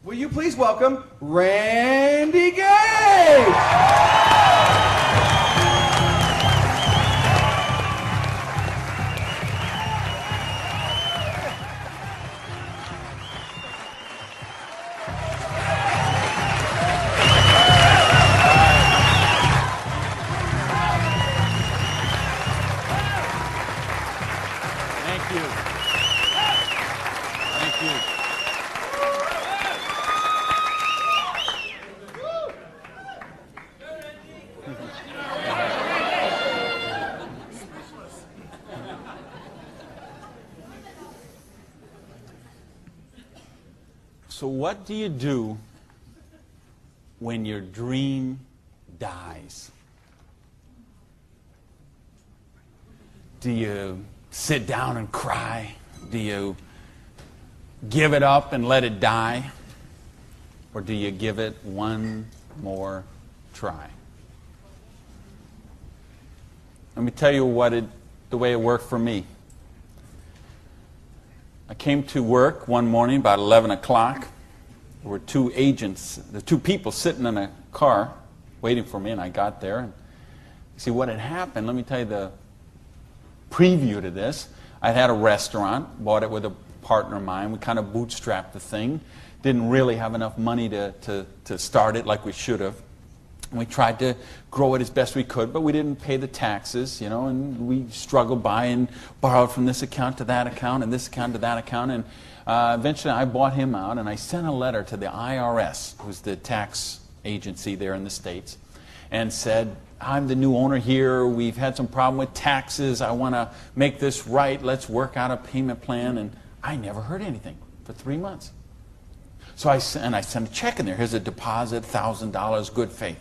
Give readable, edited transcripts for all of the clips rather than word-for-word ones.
Will you please welcome Randy Gage? Thank you. Thank you. So what do you do when your dream dies? Do you sit down and cry? Do you give it up and let it die? Or do you give it one more try? Let me tell you the way it worked for me. I came to work one morning about 11 o'clock. There were two people sitting in a car waiting for me, and I got there. And see what had happened, let me tell you the preview to this. I had a restaurant, bought it with a partner of mine. We kind of bootstrapped the thing. Didn't really have enough money to start it like we should have. And we tried to grow it as best we could, but we didn't pay the taxes, and we struggled by and borrowed from this account to that account and this account to that account. And eventually I bought him out, and I sent a letter to the IRS, who's the tax agency there in the States, and said, I'm the new owner here. We've had some problem with taxes. I want to make this right. Let's work out a payment plan. And I never heard anything for 3 months. So I sent a check in there. Here's a deposit, $1,000, good faith.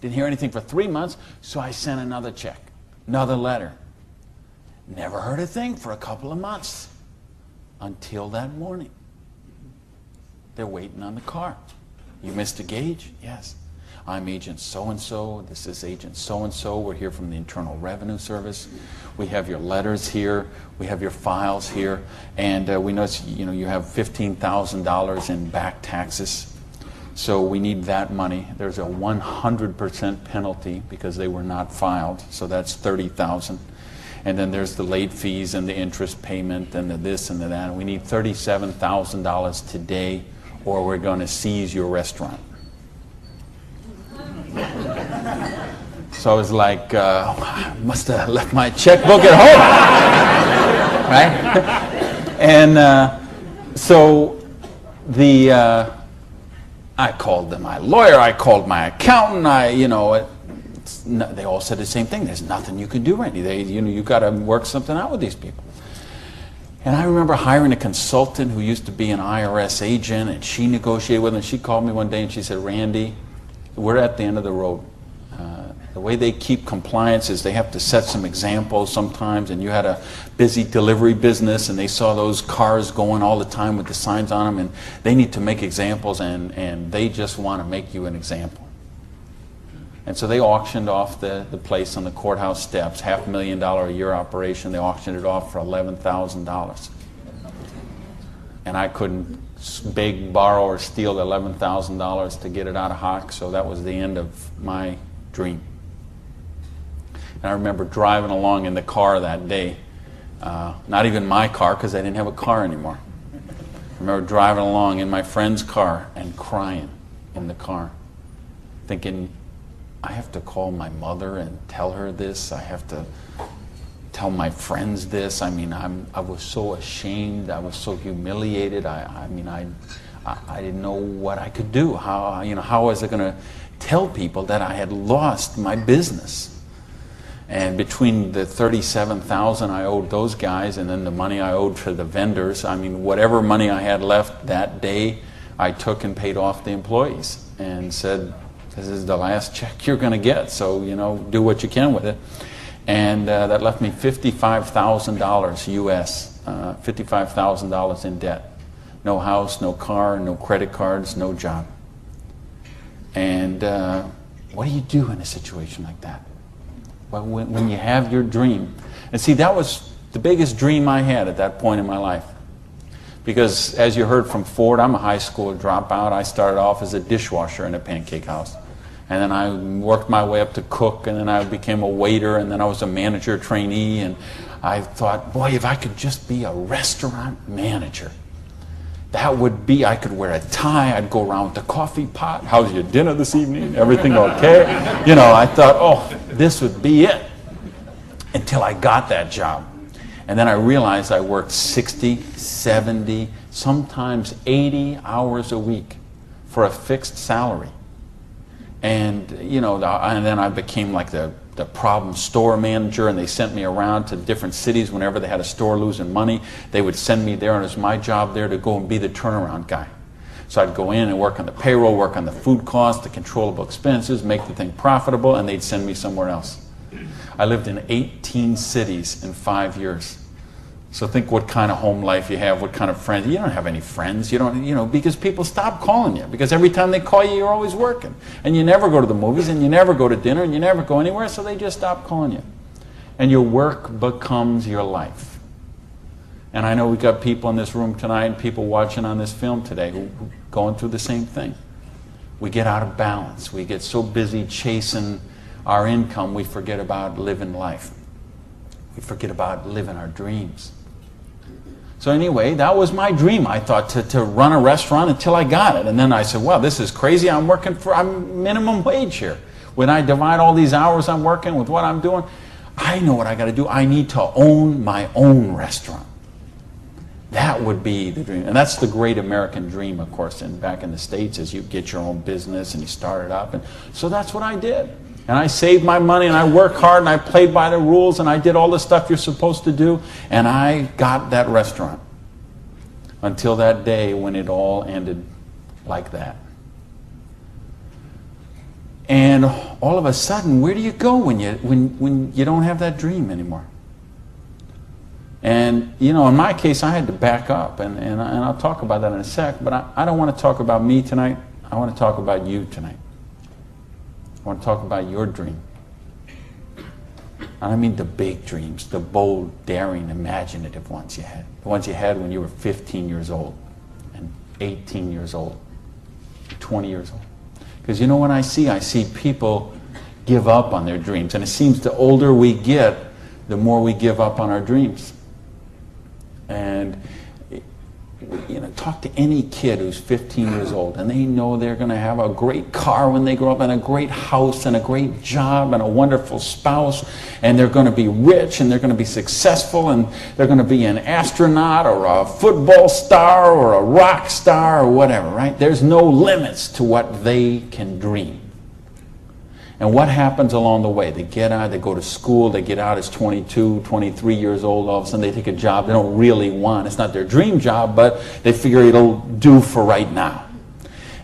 Didn't hear anything for 3 months, so I sent another check, another letter. Never heard a thing for a couple of months until that morning. They're waiting on the car. You Mr. Gage? Yes. I'm Agent so-and-so. This is Agent so-and-so. We're here from the Internal Revenue Service. We have your letters here. We have your files here. And we know you have $15,000 in back taxes. So we need that money. There's a 100% penalty because they were not filed. So that's $30,000. And then there's the late fees and the interest payment and the this and the that. And we need $37,000 today, or we're going to seize your restaurant. So I was like, I must have left my checkbook at home, right? And so I called my lawyer, I called my accountant. They all said the same thing. There's nothing you can do, Randy. You've got to work something out with these people. And I remember hiring a consultant who used to be an IRS agent, and she negotiated with him. She called me one day and she said, Randy, we're at the end of the road. The way they keep compliance is they have to set some examples sometimes, and you had a busy delivery business and they saw those cars going all the time with the signs on them, and they need to make examples, and they just want to make you an example. And so they auctioned off the place on the courthouse steps, $500,000 a year operation. They auctioned it off for $11,000. And I couldn't beg, borrow, or steal $11,000 to get it out of hock, so that was the end of my dream. And I remember driving along in the car that day, not even my car because I didn't have a car anymore. I remember driving along in my friend's car and crying in the car, thinking, I have to call my mother and tell her this. I have to tell my friends this. I mean, I was so ashamed. I was so humiliated. I didn't know what I could do. How was I going to tell people that I had lost my business? And between the $37,000 I owed those guys and then the money I owed for the vendors, whatever money I had left that day, I took and paid off the employees and said, this is the last check you're going to get, so do what you can with it. And that left me $55,000 US, $55,000 in debt. No house, no car, no credit cards, no job. And what do you do in a situation like that? Well, when you have your dream. And see, that was the biggest dream I had at that point in my life. Because as you heard from Ford, I'm a high school dropout. I started off as a dishwasher in a pancake house. And then I worked my way up to cook, and then I became a waiter, and then I was a manager trainee. And I thought, boy, if I could just be a restaurant manager, that would be, I could wear a tie, I'd go around with the coffee pot. How's your dinner this evening? Everything okay? You know, I thought, oh, this would be it. Until I got that job. And then I realized I worked 60, 70, sometimes 80 hours a week for a fixed salary. And, you know, and then I became like the problem store manager, and they sent me around to different cities whenever they had a store losing money. They would send me there, and it was my job there to go and be the turnaround guy. So I'd go in and work on the payroll, work on the food costs, the controllable expenses, make the thing profitable, and they'd send me somewhere else. I lived in 18 cities in 5 years. So think what kind of home life you have, what kind of friends. You don't have any friends. You don't, you know, because people stop calling you. Because every time they call you, you're always working. And you never go to the movies, and you never go to dinner, and you never go anywhere, so they just stop calling you. And your work becomes your life. And I know we got people in this room tonight and people watching on this film today who going through the same thing. We get out of balance. We get so busy chasing our income, we forget about living life. We forget about living our dreams. So anyway, that was my dream. I thought to run a restaurant until I got it. And then I said, well, this is crazy. I'm minimum wage here. When I divide all these hours I'm working with what I'm doing, I know what I got to do. I need to own my own restaurant. That would be the dream. And that's the great American dream, of course, and back in the States, is you get your own business and you start it up. And so that's what I did. And I saved my money, and I worked hard, and I played by the rules, and I did all the stuff you're supposed to do, and I got that restaurant. Until that day when it all ended like that. And all of a sudden, where do you go when you don't have that dream anymore? And, you know, in my case, I had to back up, and I'll talk about that in a sec, but I don't want to talk about me tonight. I want to talk about you tonight. I want to talk about your dream. I mean the big dreams, the bold, daring, imaginative ones you had. The ones you had when you were 15 years old, and 18 years old, 20 years old. Because you know what I see people give up on their dreams. And it seems the older we get, the more we give up on our dreams. And you know, talk to any kid who's 15 years old, and they know they're going to have a great car when they grow up, and a great house, and a great job, and a wonderful spouse, and they're going to be rich, and they're going to be successful, and they're going to be an astronaut, or a football star, or a rock star, or whatever, right? There's no limits to what they can dream. And what happens along the way? They get out, they go to school, they get out as 22, 23 years old, all of a sudden they take a job they don't really want. It's not their dream job, but they figure it'll do for right now.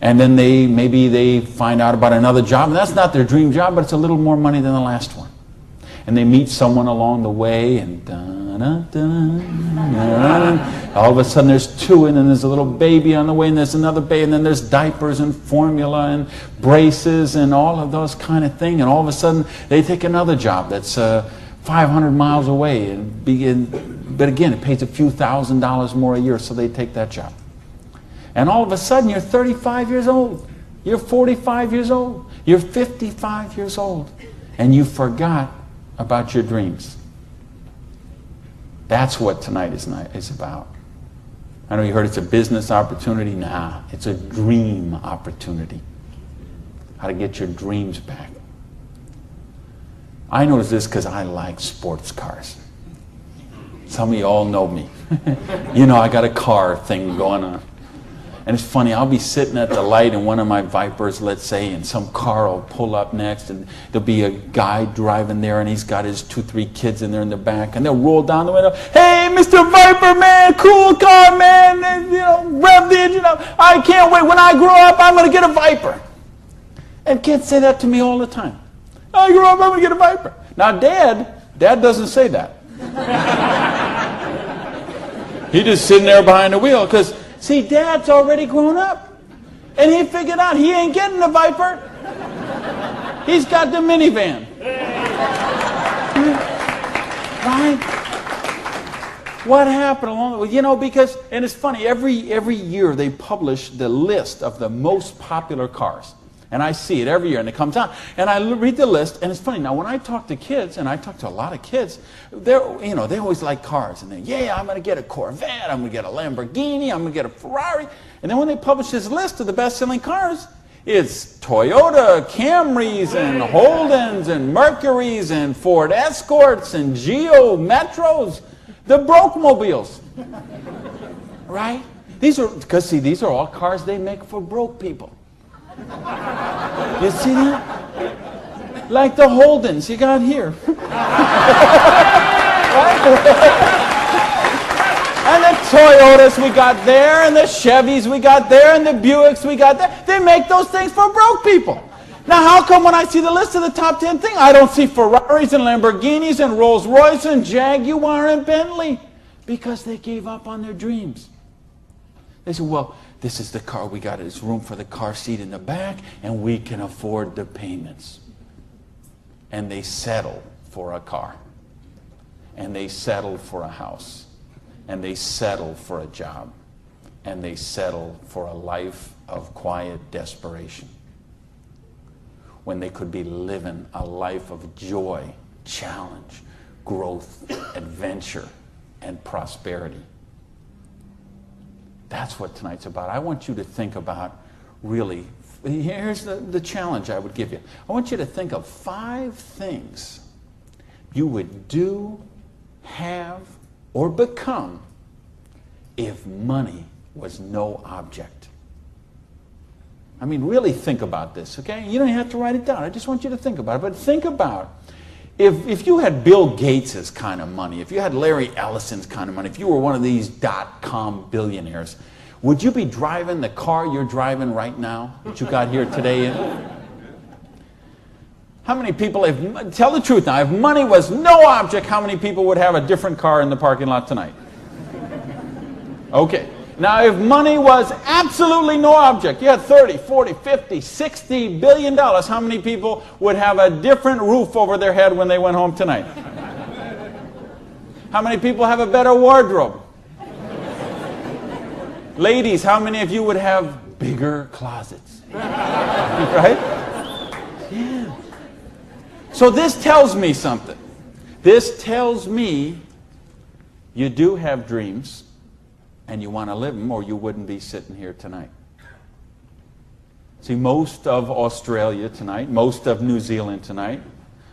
And then maybe they find out about another job, and that's not their dream job, but it's a little more money than the last one. And they meet someone along the way, and all of a sudden there's two, and then there's a little baby on the way, and there's another baby, and then there's diapers and formula and braces and all of those kind of things. And all of a sudden they take another job that's 500 miles away, but again, it pays a few $1,000s more a year, so they take that job. And all of a sudden you're 35 years old, you're 45 years old, you're 55 years old, and you forgot about your dreams. That's what tonight is about. I know you heard it's a business opportunity. Nah, it's a dream opportunity. How to get your dreams back. I notice this because I like sports cars. Some of you all know me. You know, I got a car thing going on. And it's funny, I'll be sitting at the light in one of my Vipers, let's say, and some car will pull up next, and there'll be a guy driving there, and he's got his 2-3 kids in there in the back, and they'll roll down the window, "Hey, Mr. Viper, man, cool car, man, and, you know, rev the engine up. I can't wait. When I grow up, I'm going to get a Viper." And kids say that to me all the time. "I grow up, I'm going to get a Viper." Now, Dad doesn't say that. He's just sitting there behind the wheel, because see, Dad's already grown up. And he figured out he ain't getting the Viper. He's got the minivan. Right? What happened along the way? You know, because, and it's funny, every year they publish the list of the most popular cars. And I see it every year, and it comes out. And I read the list, and it's funny. Now, when I talk to kids, and I talk to a lot of kids, they always like cars. And I'm going to get a Corvette, I'm going to get a Lamborghini, I'm going to get a Ferrari. And then when they publish this list of the best-selling cars, it's Toyota, Camrys, and Holdens, and Mercurys, and Ford Escorts, and Geo Metros, the broke-mobiles. Right? These are all cars they make for broke people. You see that? Like the Holdens you got here. Right? And the Toyotas we got there, and the Chevys we got there, and the Buicks we got there. They make those things for broke people. Now, how come when I see the list of the top 10 things, I don't see Ferraris and Lamborghinis and Rolls Royce and Jaguar and Bentley? Because they gave up on their dreams. They said, well, this is the car we got. There's room for the car seat in the back, and we can afford the payments. And they settle for a car. And they settle for a house. And they settle for a job. And they settle for a life of quiet desperation. When they could be living a life of joy, challenge, growth, adventure, and prosperity. That's what tonight's about. I want you to think about, really, here's the challenge I would give you. I want you to think of 5 things you would do, have, or become if money was no object. I mean, really think about this, okay? You don't have to write it down. I just want you to think about it. But think about if you had Bill Gates' kind of money, if you had Larry Ellison's kind of money, if you were one of these .com billionaires, would you be driving the car you're driving right now that you got here today in? How many people, tell the truth now, if money was no object, how many people would have a different car in the parking lot tonight? Okay. Now, if money was absolutely no object, you had 30, 40, 50, 60 billion dollars, how many people would have a different roof over their head when they went home tonight? How many people have a better wardrobe? Ladies, how many of you would have bigger closets? Right? Yeah. So this tells me something. This tells me you do have dreams. And you want to live them, or you wouldn't be sitting here tonight. See, most of Australia tonight, most of New Zealand tonight,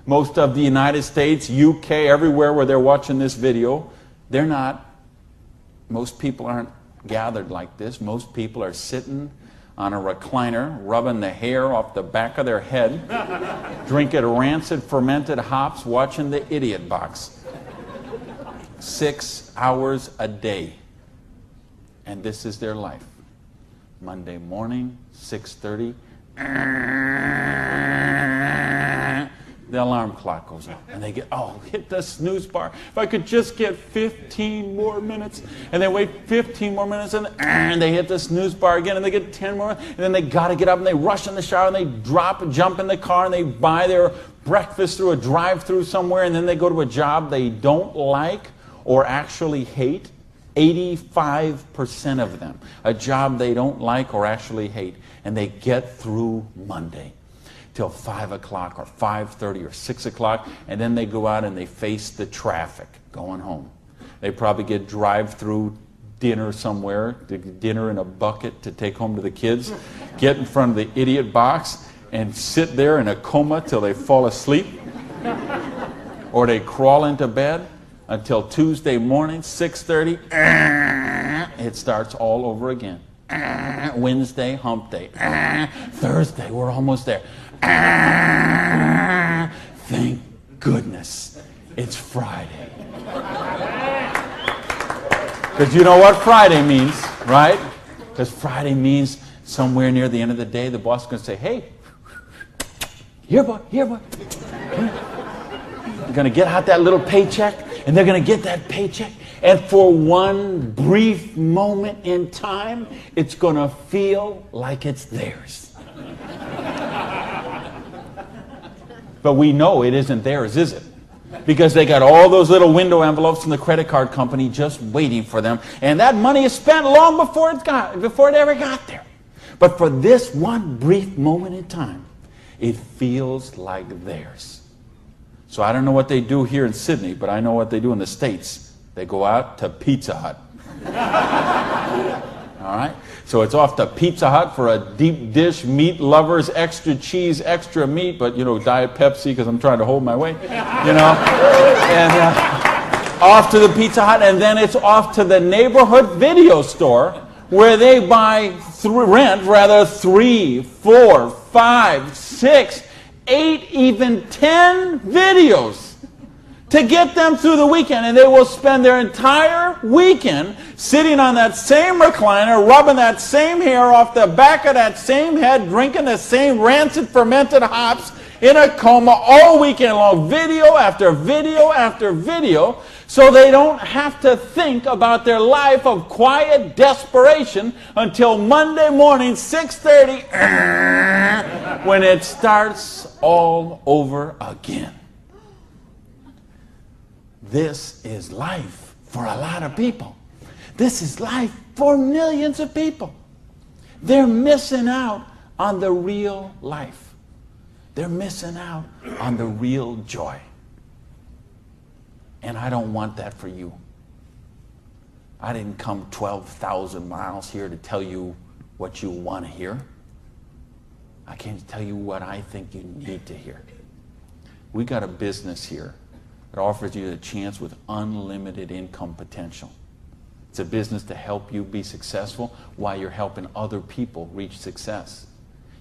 most of the United States, UK, everywhere where they're watching this video, most people aren't gathered like this. Most people are sitting on a recliner, rubbing the hair off the back of their head, drinking rancid fermented hops, watching the Idiot Box. 6 hours a day. And this is their life. Monday morning, 6:30. The alarm clock goes off. And they hit the snooze bar. If I could just get 15 more minutes. And they wait 15 more minutes, and they hit the snooze bar again, and they get 10 more. And then they got to get up, and they rush in the shower, and they jump in the car, and they buy their breakfast through a drive-through somewhere, and then they go to a job they don't like or actually hate. 85% of them, a job they don't like or actually hate, and they get through Monday till 5 o'clock or 5:30 or 6 o'clock, and then they go out and they face the traffic going home. They probably get drive-through dinner somewhere, dinner in a bucket to take home to the kids, get in front of the Idiot Box and sit there in a coma till they fall asleep, or they crawl into bed until Tuesday morning, 6:30, it starts all over again. Wednesday, hump day. Thursday, we're almost there. Thank goodness it's Friday. Because you know what Friday means, right? Because Friday means somewhere near the end of the day, the boss is going to say, hey, here, boy. You're going to get out that little paycheck. And they're going to get that paycheck, and for one brief moment in time, it's going to feel like it's theirs. But we know it isn't theirs, is it? because they got all those little window envelopes from the credit card company just waiting for them. And that money is spent long before it ever got there. But for this one brief moment in time, it feels like theirs. So I don't know what they do here in Sydney, but I know what they do in the States. They go out to Pizza Hut. All right? So it's off to Pizza Hut for a deep dish, meat lovers, extra cheese, extra meat, but, Diet Pepsi because I'm trying to hold my weight, And off to the Pizza Hut, and then it's off to the neighborhood video store where they rent 3, 4, 5, 6, 8, even 10 videos to get them through the weekend. And they will spend their entire weekend sitting on that same recliner, rubbing that same hair off the back of that same head, drinking the same rancid fermented hops in a coma all weekend long, video after video after video, so they don't have to think about their life of quiet desperation until Monday morning, 6:30, when it starts all over again. This is life for a lot of people. This is life for millions of people. They're missing out on the real life. They're missing out on the real joy. And I don't want that for you. I didn't come 12,000 miles here to tell you what you want to hear. I came to tell you what I think you need to hear. We got a business here that offers you a chance with unlimited income potential. It's a business to help you be successful while you're helping other people reach success.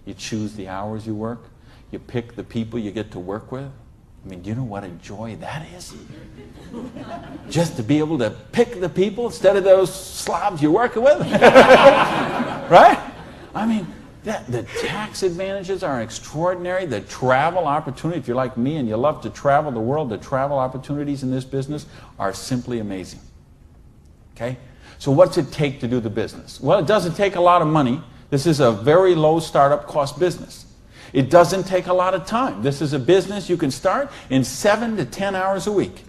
You choose the hours you work. You pick the people you get to work with. I mean, do you know what a joy that is? Just to be able to pick the people instead of those slobs you're working with. Right? I mean, the tax advantages are extraordinary. The travel opportunity, if you're like me and you love to travel the world, the travel opportunities in this business are simply amazing. Okay? So what's it take to do the business? Well, it doesn't take a lot of money. This is a very low startup cost business. It doesn't take a lot of time. This is a business you can start in 7 to 10 hours a week.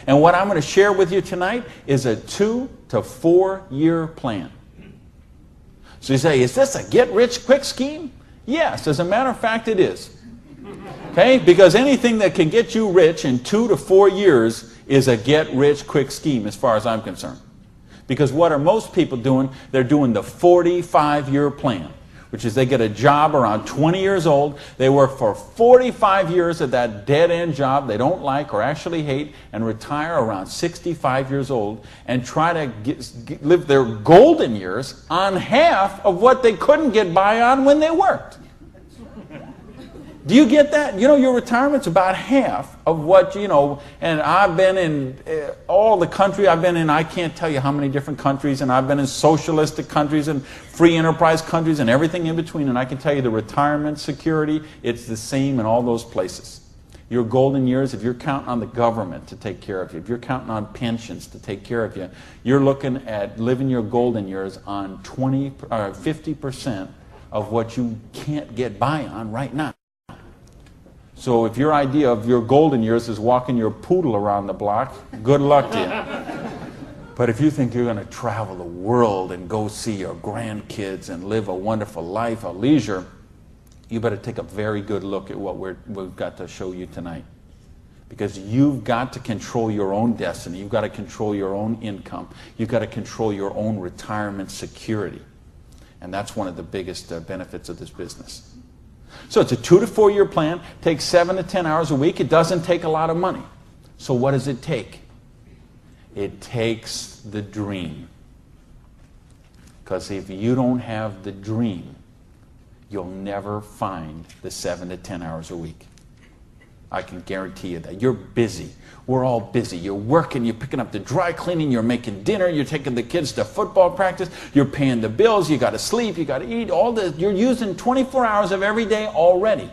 And what I'm going to share with you tonight is a 2 to 4 year plan. So you say, is this a get-rich-quick scheme? Yes, as a matter of fact, it is. Okay? Because anything that can get you rich in 2 to 4 years is a get-rich-quick scheme as far as I'm concerned. Because what are most people doing? They're doing the 45-year plan, which is they get a job around 20 years old. They work for 45 years at that dead-end job they don't like or actually hate and retire around 65 years old and try to live their golden years on half of what they couldn't get by on when they worked. Do you get that? You know, your retirement's about half of what, and I've been in all the country I've been in. I can't tell you how many different countries, and I've been in socialistic countries and free enterprise countries and everything in between, and I can tell you the retirement security, it's the same in all those places. Your golden years, if you're counting on the government to take care of you, if you're counting on pensions to take care of you, you're looking at living your golden years on 50% of what you can't get by on right now. So if your idea of your golden years is walking your poodle around the block, good luck to you. But if you think you're going to travel the world and go see your grandkids and live a wonderful life of leisure, you better take a very good look at what we've got to show you tonight. Because you've got to control your own destiny. You've got to control your own income. You've got to control your own retirement security. And that's one of the biggest benefits of this business. So it's a 2 to 4 year plan, takes 7 to 10 hours a week. It doesn't take a lot of money. So what does it take? It takes the dream. Because if you don't have the dream, you'll never find the 7 to 10 hours a week. I can guarantee you that. You're busy. We're all busy. You're working, you're picking up the dry cleaning, you're making dinner, you're taking the kids to football practice, you're paying the bills, you got to sleep, you got to eat, all this. You're using 24 hours of every day already.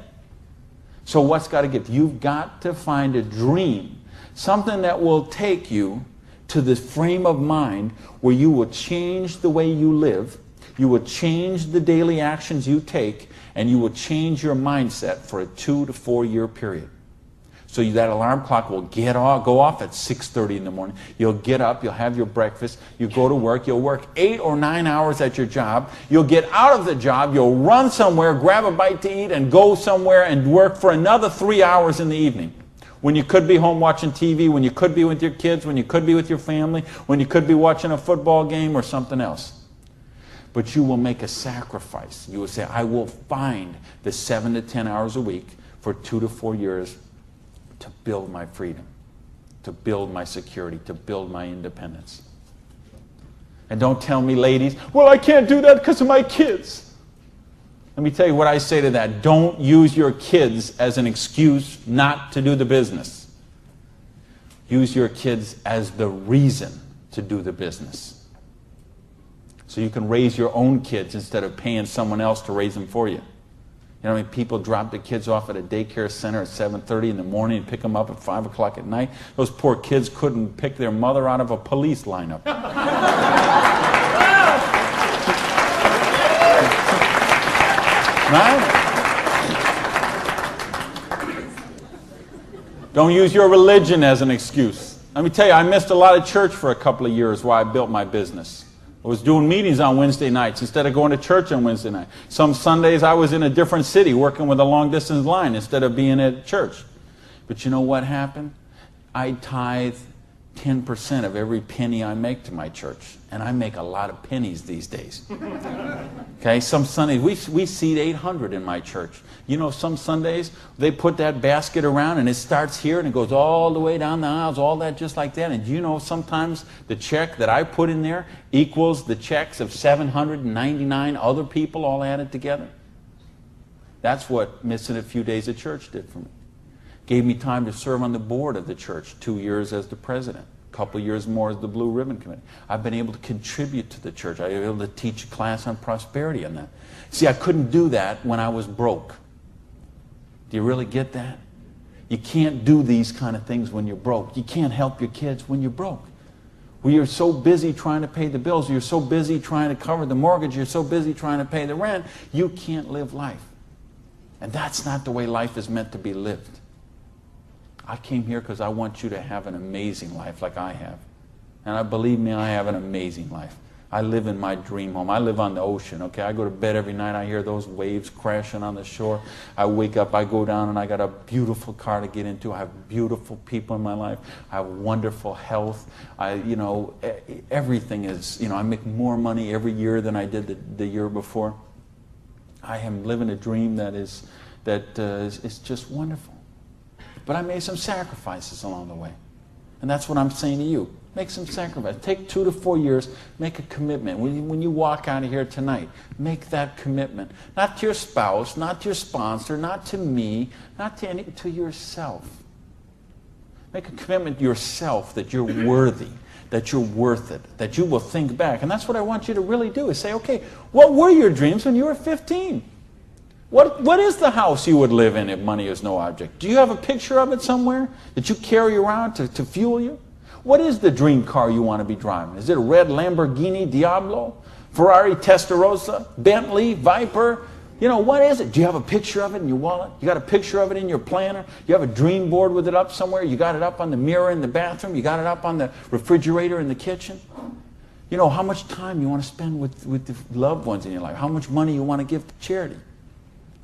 So what's got to give? You've got to find a dream, something that will take you to the frame of mind where you will change the way you live, you will change the daily actions you take, and you will change your mindset for a 2 to 4 year period. So that alarm clock will go off at 6:30 in the morning. You'll get up, you'll have your breakfast, you go to work, you'll work 8 or 9 hours at your job, you'll get out of the job, you'll run somewhere, grab a bite to eat, and go somewhere and work for another 3 hours in the evening. When you could be home watching TV, when you could be with your kids, when you could be with your family, when you could be watching a football game or something else. But you will make a sacrifice. You will say, I will find the 7 to 10 hours a week for 2 to 4 years to build my freedom, to build my security, to build my independence. And don't tell me, ladies, well, I can't do that because of my kids. Let me tell you what I say to that. Don't use your kids as an excuse not to do the business. Use your kids as the reason to do the business. So you can raise your own kids instead of paying someone else to raise them for you. You know, I mean, people drop the kids off at a daycare center at 7:30 in the morning and pick them up at 5 o'clock at night. Those poor kids couldn't pick their mother out of a police lineup. Right? Don't use your religion as an excuse. Let me tell you, I missed a lot of church for a couple of years while I built my business. I was doing meetings on Wednesday nights instead of going to church on Wednesday night. Some Sundays I was in a different city working with a long-distance line instead of being at church. But you know what happened? I tithe 10% of every penny I make to my church. And I make a lot of pennies these days. Okay, some Sundays, we seat 800 in my church. You know, some Sundays, they put that basket around and it starts here and it goes all the way down the aisles, all that just like that. And you know, sometimes the check that I put in there equals the checks of 799 other people all added together. That's what missing a few days of church did for me. Gave me time to serve on the board of the church, 2 years as the president, a couple years more as the Blue Ribbon Committee. I've been able to contribute to the church. I've been able to teach a class on prosperity on that. See, I couldn't do that when I was broke. Do you really get that? You can't do these kind of things when you're broke. You can't help your kids when you're broke. When you're so busy trying to pay the bills, you're so busy trying to cover the mortgage, you're so busy trying to pay the rent, you can't live life. And that's not the way life is meant to be lived. I came here because I want you to have an amazing life like I have. And I believe me, I have an amazing life. I live in my dream home. I live on the ocean, okay? I go to bed every night, I hear those waves crashing on the shore. I wake up, I go down, and I got a beautiful car to get into. I have beautiful people in my life. I have wonderful health. Everything is, I make more money every year than I did the year before. I am living a dream that is just wonderful. But I made some sacrifices along the way. And that's what I'm saying to you. Make some sacrifice. Take 2 to 4 years. Make a commitment. When you walk out of here tonight, make that commitment. Not to your spouse, not to your sponsor, not to me, not to yourself. Make a commitment to yourself that you're worthy, that you're worth it, that you will think back. And that's what I want you to really do, is say, okay, what were your dreams when you were 15? What is the house you would live in if money is no object? Do you have a picture of it somewhere that you carry around to fuel you? What is the dream car you want to be driving? Is it a red Lamborghini Diablo, Ferrari Testarossa, Bentley, Viper? What is it? Do you have a picture of it in your wallet? You got a picture of it in your planner? You have a dream board with it up somewhere? You got it up on the mirror in the bathroom? You got it up on the refrigerator in the kitchen? How much time you want to spend with the loved ones in your life? How much money you want to give to charity?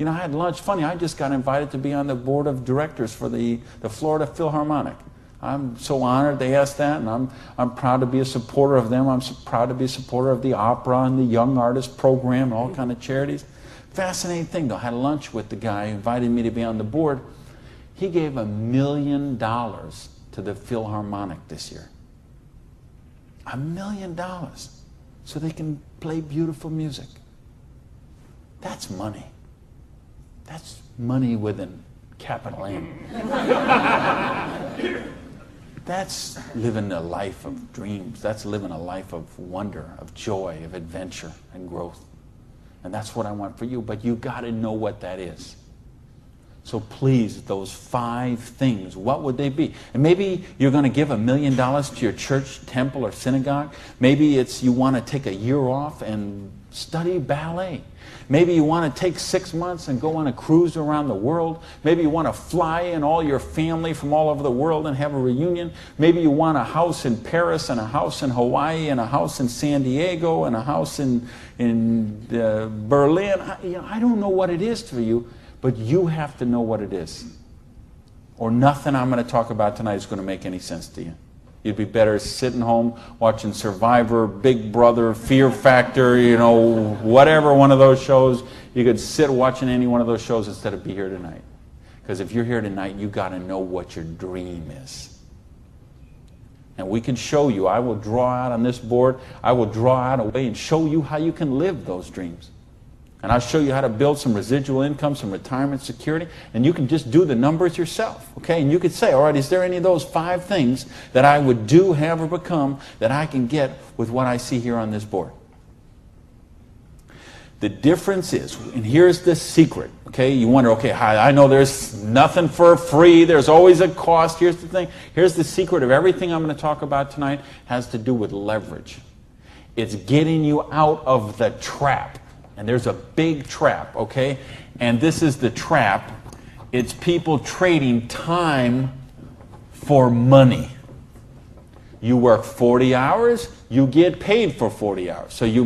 I had lunch. Funny, I just got invited to be on the board of directors for the Florida Philharmonic. I'm so honored they asked that, and I'm proud to be a supporter of them. I'm so proud to be a supporter of the opera and the Young Artist Program and all kind of charities. Fascinating thing, though. I had lunch with the guy who invited me to be on the board. He gave $1 million to the Philharmonic this year. $1 million so they can play beautiful music. That's money. That's money with a capital M. That's living a life of dreams. That's living a life of wonder, of joy, of adventure and growth. And that's what I want for you. But you got to know what that is. So please, those 5 things, what would they be? And maybe you're going to give $1 million to your church, temple, or synagogue. Maybe it's you want to take a year off and Study ballet. Maybe you want to take 6 months and go on a cruise around the world. Maybe you want to fly in all your family from all over the world and have a reunion. Maybe you want a house in Paris and a house in Hawaii and a house in San Diego and a house in Berlin. I don't know what it is for you, but you have to know what it is. Or nothing I'm going to talk about tonight is going to make any sense to you. You'd be better sitting home watching Survivor, Big Brother, Fear Factor, whatever one of those shows. You could sit watching any one of those shows instead of be here tonight. Because if you're here tonight, you got to know what your dream is. And we can show you. I will draw out on this board. I will draw out a way and show you how you can live those dreams. And I'll show you how to build some residual income, some retirement security, and you can just do the numbers yourself, okay? And you could say, all right, is there any of those 5 things that I would do, have, or become that I can get with what I see here on this board? The difference is, and here's the secret, okay? You wonder, okay, I know there's nothing for free. There's always a cost. Here's the thing. Here's the secret of everything I'm going to talk about tonight has to do with leverage. It's getting you out of the trap. And there's a big trap, okay? And this is the trap. It's people trading time for money. You work 40 hours, you get paid for 40 hours. So you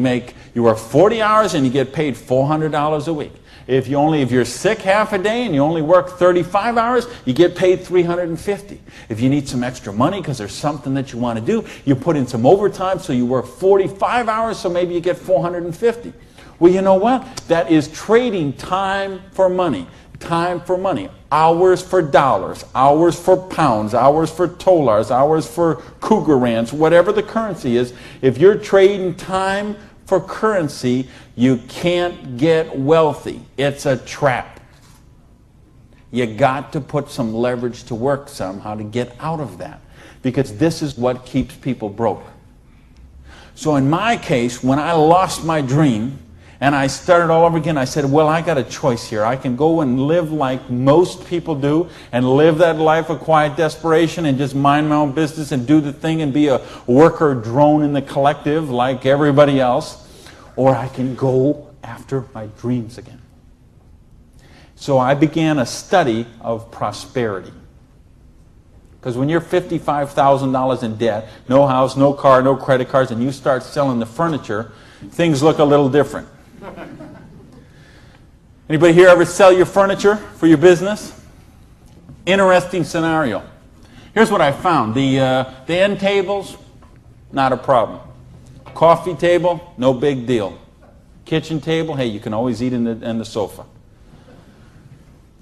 work 40 hours and you get paid $400 a week. If you're sick half a day and you only work 35 hours, you get paid $350. If you need some extra money because there's something that you want to do, you put in some overtime, so you work 45 hours, so maybe you get $450. Well, you know what? That is trading time for money. Time for money. Hours for dollars. Hours for pounds. Hours for dollars. Hours for cougar ranch. Whatever the currency is. If you're trading time for currency, you can't get wealthy. It's a trap. You got to put some leverage to work somehow to get out of that. Because this is what keeps people broke. So in my case, when I lost my dream, and I started all over again, I said, well, I got a choice here. I can go and live like most people do and live that life of quiet desperation and just mind my own business and do the thing and be a worker drone in the collective like everybody else. Or I can go after my dreams again. So I began a study of prosperity. Because when you're $55,000 in debt, no house, no car, no credit cards, and you start selling the furniture, things look a little different. Anybody here ever sell your furniture for your business? Interesting scenario. Here's what I found. The end tables, not a problem. Coffee table, no big deal. Kitchen table, hey, you can always eat in the sofa.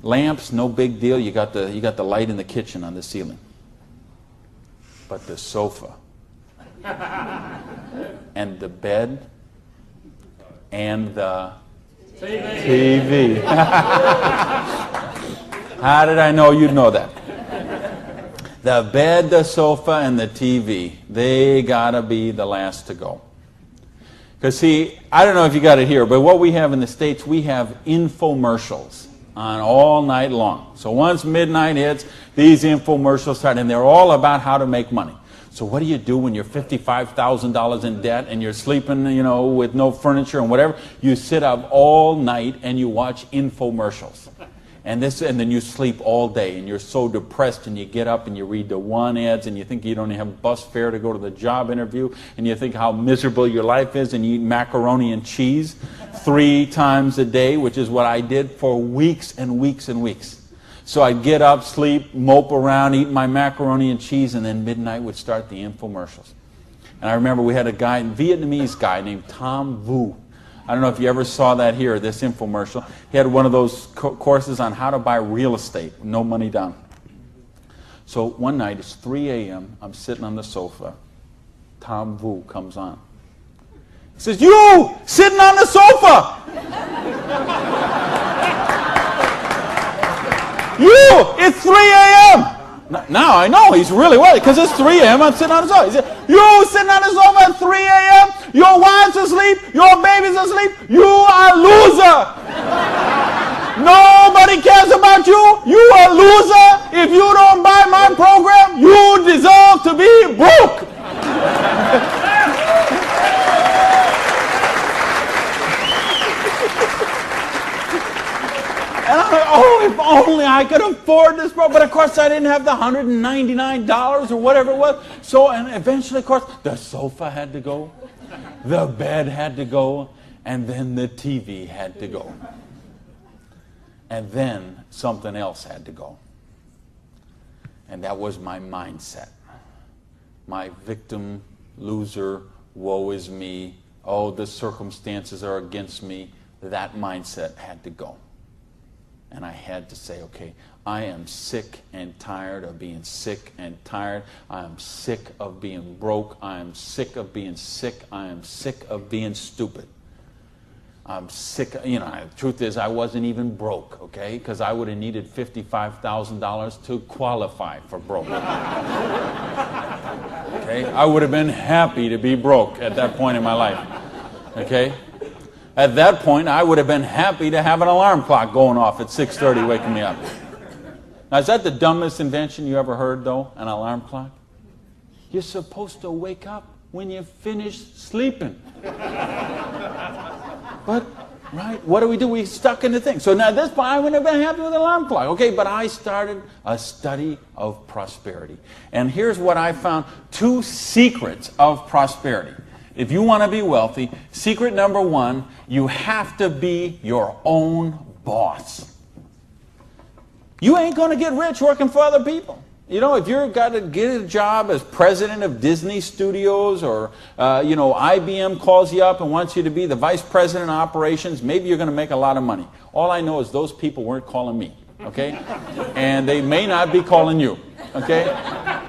Lamps, no big deal. You got the light in the kitchen on the ceiling. But the sofa and the bed and the TV. How did I know you'd know that? The bed, the sofa, and the TV, they gotta be the last to go. Because see, I don't know if you got it here, but what we have in the States, we have infomercials on all night long. So once midnight hits, these infomercials start, and they're all about how to make money. So what do you do when you're $55,000 in debt and you're sleeping, with no furniture and whatever? You sit up all night and you watch infomercials. And then you sleep all day and you're so depressed, and you get up and you read the one ads and you think you don't have bus fare to go to the job interview, and you think how miserable your life is, and you eat macaroni and cheese 3 times a day, which is what I did for weeks and weeks and weeks. So I'd get up, sleep, mope around, eat my macaroni and cheese, and then midnight would start the infomercials. And I remember we had a Vietnamese guy named Tom Vu. I don't know if you ever saw that here, this infomercial. He had one of those courses on how to buy real estate, no money down. So one night, it's 3 a.m., I'm sitting on the sofa. Tom Vu comes on. He says, "You, sitting on the sofa! You, it's 3 a.m. Now I know he's really worried, because it's 3 a.m. I'm sitting on the sofa. He said, "You sitting on the sofa at 3 a.m. Your wife's asleep. Your baby's asleep. You are a loser. Nobody cares about you. You are a loser. If you don't buy my program, you deserve to be broke." Oh, if only I could afford this. But of course, I didn't have the $199 or whatever it was. So, and eventually, of course, the sofa had to go, the bed had to go, and then the TV had to go. And then something else had to go. And that was my mindset. My victim, loser, woe is me, oh, the circumstances are against me. That mindset had to go. And I had to say, okay, I am sick and tired of being sick and tired. I am sick of being broke. I am sick of being sick. I am sick of being stupid. I'm sick, the truth is I wasn't even broke, okay? Because I would have needed $55,000 to qualify for broke. Okay? I would have been happy to be broke at that point in my life. Okay? At that point, I would have been happy to have an alarm clock going off at 6:30 waking me up. Now, is that the dumbest invention you ever heard, though, an alarm clock? You're supposed to wake up when you finish sleeping. But, right, what do? We stuck in the thing. So now at this point, I wouldn't have been happy with an alarm clock. Okay, but I started a study of prosperity. And here's what I found. 2 secrets of prosperity. If you want to be wealthy, secret number 1, you have to be your own boss. You ain't going to get rich working for other people. If you've got to get a job as president of Disney Studios or, IBM calls you up and wants you to be the vice president of operations, maybe you're going to make a lot of money. All I know is those people weren't calling me, okay? And they may not be calling you, okay?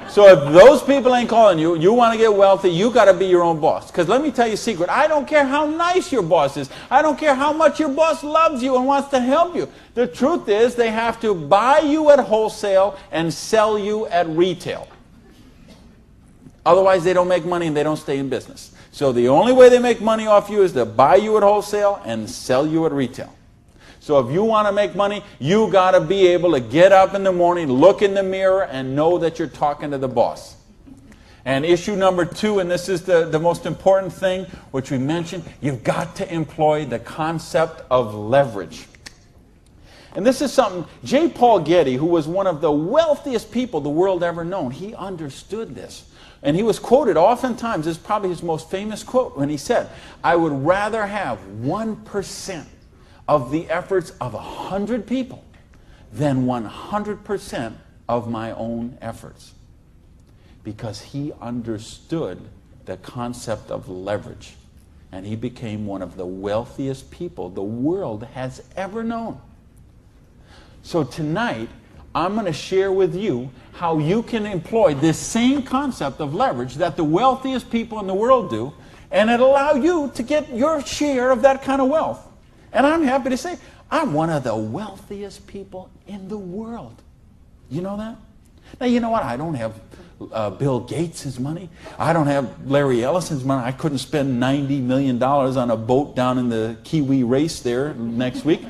So if those people ain't calling you, you want to get wealthy, you got to be your own boss. Because let me tell you a secret. I don't care how nice your boss is. I don't care how much your boss loves you and wants to help you. The truth is they have to buy you at wholesale and sell you at retail. Otherwise, they don't make money and they don't stay in business. So the only way they make money off you is to buy you at wholesale and sell you at retail. So if you want to make money, you got to be able to get up in the morning, look in the mirror, and know that you're talking to the boss. And issue number 2, and this is the most important thing, which we mentioned, you've got to employ the concept of leverage. And this is something, J. Paul Getty, who was one of the wealthiest people the world ever known, he understood this. And he was quoted oftentimes, this is probably his most famous quote, when he said, I would rather have 1% of the efforts of 100 people than 100% of my own efforts. Because he understood the concept of leverage. And he became one of the wealthiest people the world has ever known. So tonight, I'm going to share with you how you can employ this same concept of leverage that the wealthiest people in the world do, and it'll allow you to get your share of that kind of wealth. And I'm happy to say, I'm one of the wealthiest people in the world. You know that? Now, you know what? I don't have Bill Gates' money. I don't have Larry Ellison's money. I couldn't spend $90 million on a boat down in the Kiwi race there next week.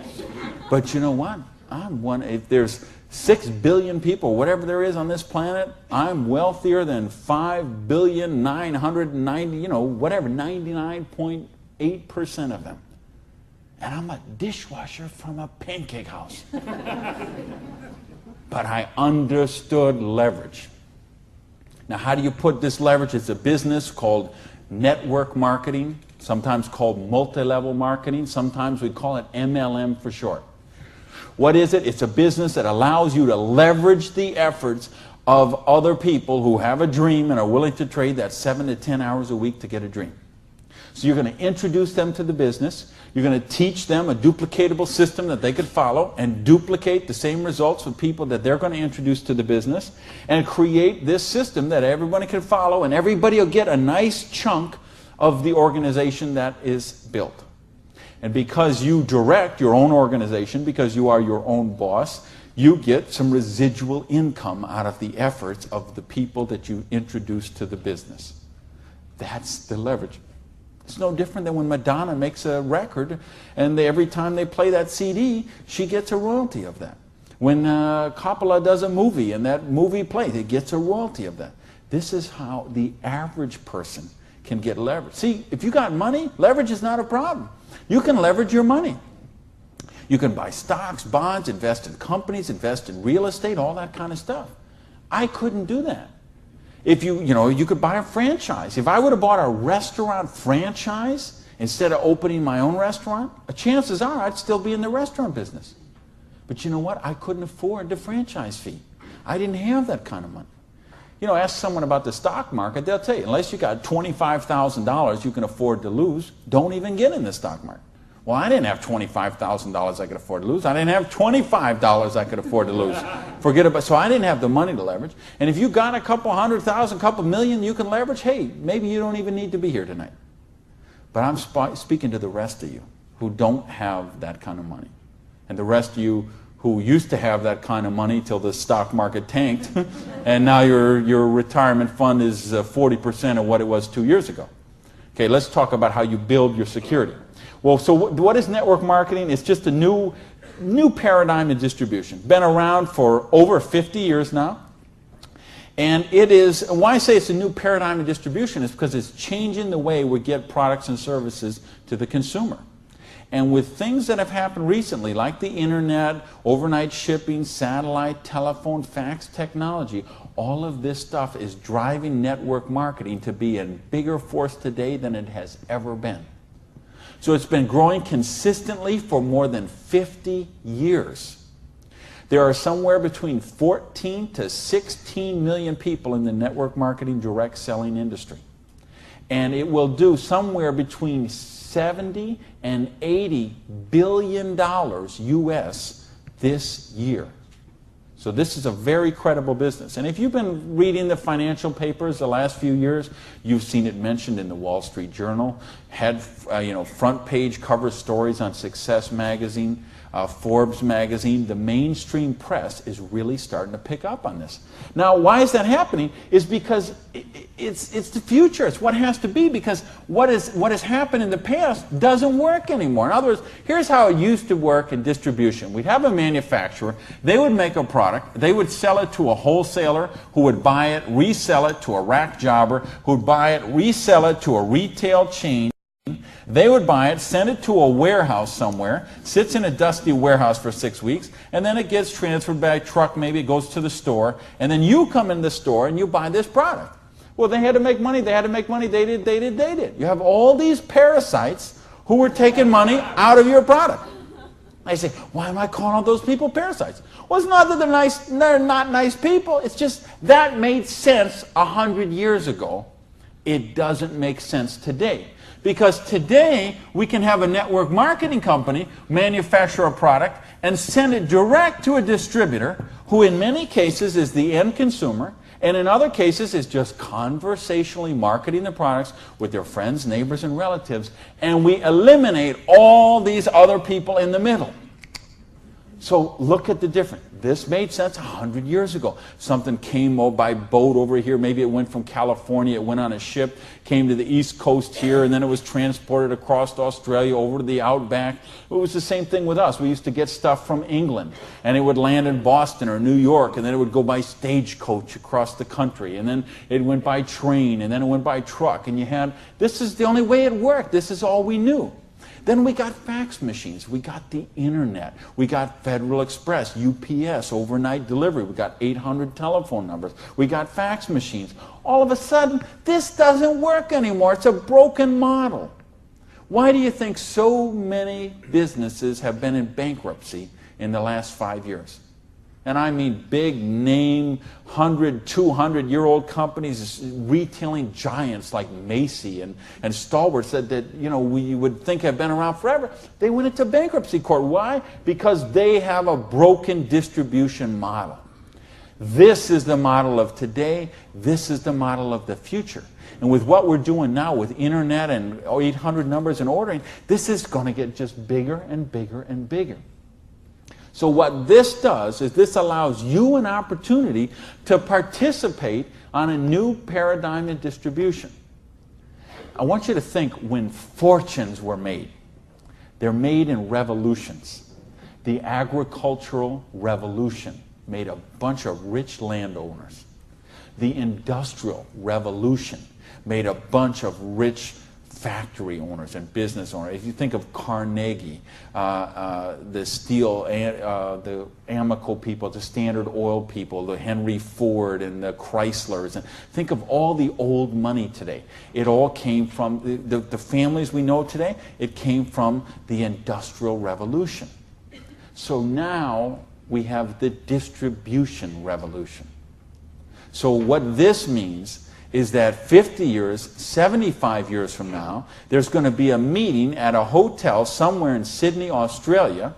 But you know what? I'm one. If there's 6 billion people, whatever there is on this planet, I'm wealthier than 5,990,000, whatever, 99.8% of them. And I'm a dishwasher from a pancake house. But I understood leverage. Now, how do you put this leverage? It's a business called network marketing, sometimes called multi-level marketing. Sometimes we call it MLM for short. What is it? It's a business that allows you to leverage the efforts of other people who have a dream and are willing to trade that 7 to 10 hours a week to get a dream. So you're going to introduce them to the business. You're going to teach them a duplicatable system that they could follow and duplicate the same results with people that they're going to introduce to the business and create this system that everybody can follow, and everybody will get a nice chunk of the organization that is built. And because you direct your own organization, because you are your own boss, you get some residual income out of the efforts of the people that you introduce to the business. That's the leverage. It's no different than when Madonna makes a record and every time they play that CD, she gets a royalty of that. When Coppola does a movie and that movie plays, it gets a royalty of that. This is how the average person can get leverage. See, if you got money, leverage is not a problem. You can leverage your money. You can buy stocks, bonds, invest in companies, invest in real estate, all that kind of stuff. I couldn't do that. If you could buy a franchise. If I would have bought a restaurant franchise instead of opening my own restaurant, chances are I'd still be in the restaurant business. But you know what? I couldn't afford the franchise fee. I didn't have that kind of money. Ask someone about the stock market, they'll tell you, unless you got $25,000 you can afford to lose, don't even get in the stock market. Well, I didn't have $25,000 I could afford to lose. I didn't have $25 I could afford to lose. So I didn't have the money to leverage. And if you got a couple $100,000, couple million you can leverage, hey, maybe you don't even need to be here tonight. But I'm speaking to the rest of you who don't have that kind of money. And the rest of you who used to have that kind of money till the stock market tanked, and now your retirement fund is 40% of what it was 2 years ago. Okay, let's talk about how you build your security. Well, so what is network marketing? It's just a new paradigm in distribution. Been around for over 50 years now. And it is, why I say it's a new paradigm in distribution is because it's changing the way we get products and services to the consumer. And with things that have happened recently, like the internet, overnight shipping, satellite, telephone, fax technology, all of this stuff is driving network marketing to be a bigger force today than it has ever been. So it's been growing consistently for more than 50 years. There are somewhere between 14 to 16 million people in the network marketing direct selling industry. And it will do somewhere between 70 and 80 billion dollars US this year. So this is a very credible business. And if you've been reading the financial papers the last few years, you've seen it mentioned in the Wall Street Journal, had front page cover stories on Success magazine, Forbes magazine. The mainstream press is really starting to pick up on this. Now, why is that happening? Is because it's the future. It's what has to be, because what has happened in the past doesn't work anymore. In other words, here's how it used to work in distribution. We'd have a manufacturer. They would make a product. They would sell it to a wholesaler who would buy it, resell it to a rack jobber who would buy it, resell it to a retail chain. They would buy it, send it to a warehouse somewhere, sits in a dusty warehouse for 6 weeks, and then it gets transferred by truck, maybe it goes to the store, and then you come in the store and you buy this product. Well, they had to make money, they did. You have all these parasites who were taking money out of your product. I say, why am I calling all those people parasites? Well, it's not that they're not nice people, it's just that made sense 100 years ago. It doesn't make sense today. Because today, we can have a network marketing company manufacture a product and send it direct to a distributor who in many cases is the end consumer, and in other cases is just conversationally marketing the products with their friends, neighbors, and relatives, and we eliminate all these other people in the middle. So look at the difference. This made sense 100 years ago. Something came by boat over here. Maybe it went from California, it went on a ship, came to the East Coast here, and then it was transported across Australia over to the outback. It was the same thing with us. We used to get stuff from England, and it would land in Boston or New York, and then it would go by stagecoach across the country, and then it went by train, and then it went by truck, and this is the only way it worked. This is all we knew. Then we got fax machines, we got the internet, we got Federal Express, UPS, overnight delivery, we got 800 telephone numbers, we got fax machines. All of a sudden, this doesn't work anymore. It's a broken model. Why do you think so many businesses have been in bankruptcy in the last 5 years? And I mean big name, 100, 200-year-old companies, retailing giants like Macy and Stalwarts that we would think have been around forever. They went into bankruptcy court. Why? Because they have a broken distribution model. This is the model of today. This is the model of the future. And with what we're doing now with internet and 800 numbers and ordering, this is going to get just bigger and bigger and bigger. So what this does is this allows you an opportunity to participate on a new paradigm in distribution. I want you to think when fortunes were made. They're made in revolutions. The agricultural revolution made a bunch of rich landowners. The industrial revolution made a bunch of rich factory owners and business owners. If you think of Carnegie, the steel, the Amoco people, the Standard Oil people, the Henry Ford and the Chryslers, and think of all the old money today. It all came from the families we know today. It came from the Industrial Revolution. So now we have the distribution revolution. So what this means is that 50 years, 75 years from now, there's going to be a meeting at a hotel somewhere in Sydney, Australia,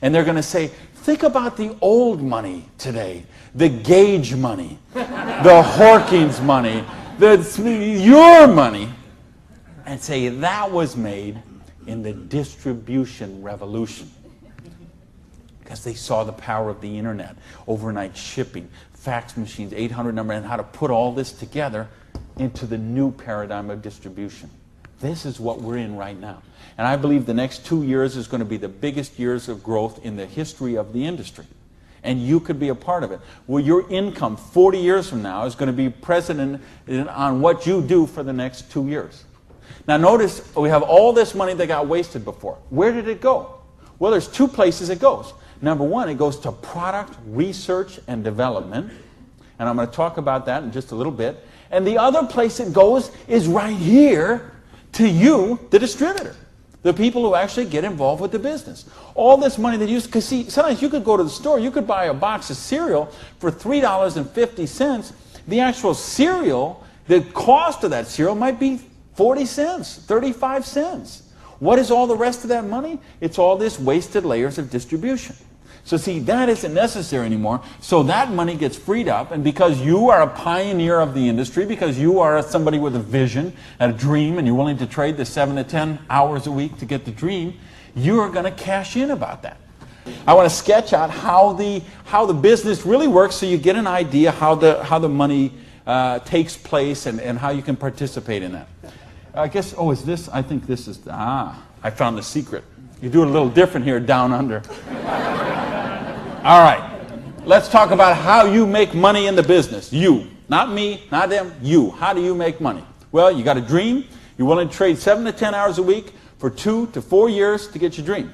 and they're going to say, think about the old money today, the Gage money, the Hawkins money, your money, and say that was made in the distribution revolution. Because they saw the power of the internet, overnight shipping, fax machines, 800 number, and how to put all this together into the new paradigm of distribution. This is what we're in right now. And I believe the next 2 years is going to be the biggest years of growth in the history of the industry. And you could be a part of it. Well, your income 40 years from now is going to be present on what you do for the next 2 years. Now notice we have all this money that got wasted before. Where did it go? Well, there's two places it goes. Number one, it goes to product research and development. And I'm going to talk about that in just a little bit. And the other place it goes is right here to you, the distributor. The people who actually get involved with the business. All this money that you use, because see, sometimes you could go to the store, you could buy a box of cereal for $3.50. The actual cereal, the cost of that cereal might be 40 cents, 35 cents. What is all the rest of that money? It's all this wasted layers of distribution. So see, that isn't necessary anymore. So that money gets freed up, and because you are a pioneer of the industry, because you are somebody with a vision and a dream, and you're willing to trade the 7 to 10 hours a week to get the dream, you are going to cash in about that. I want to sketch out how the business really works, so you get an idea how the money takes place and how you can participate in that. I guess, is this? I think this is, I found the secret. You do it a little different here down under. All right, let's talk about how you make money in the business. You, not me, not them, you. How do you make money? Well, you got a dream. You're willing to trade 7 to 10 hours a week for 2 to 4 years to get your dream.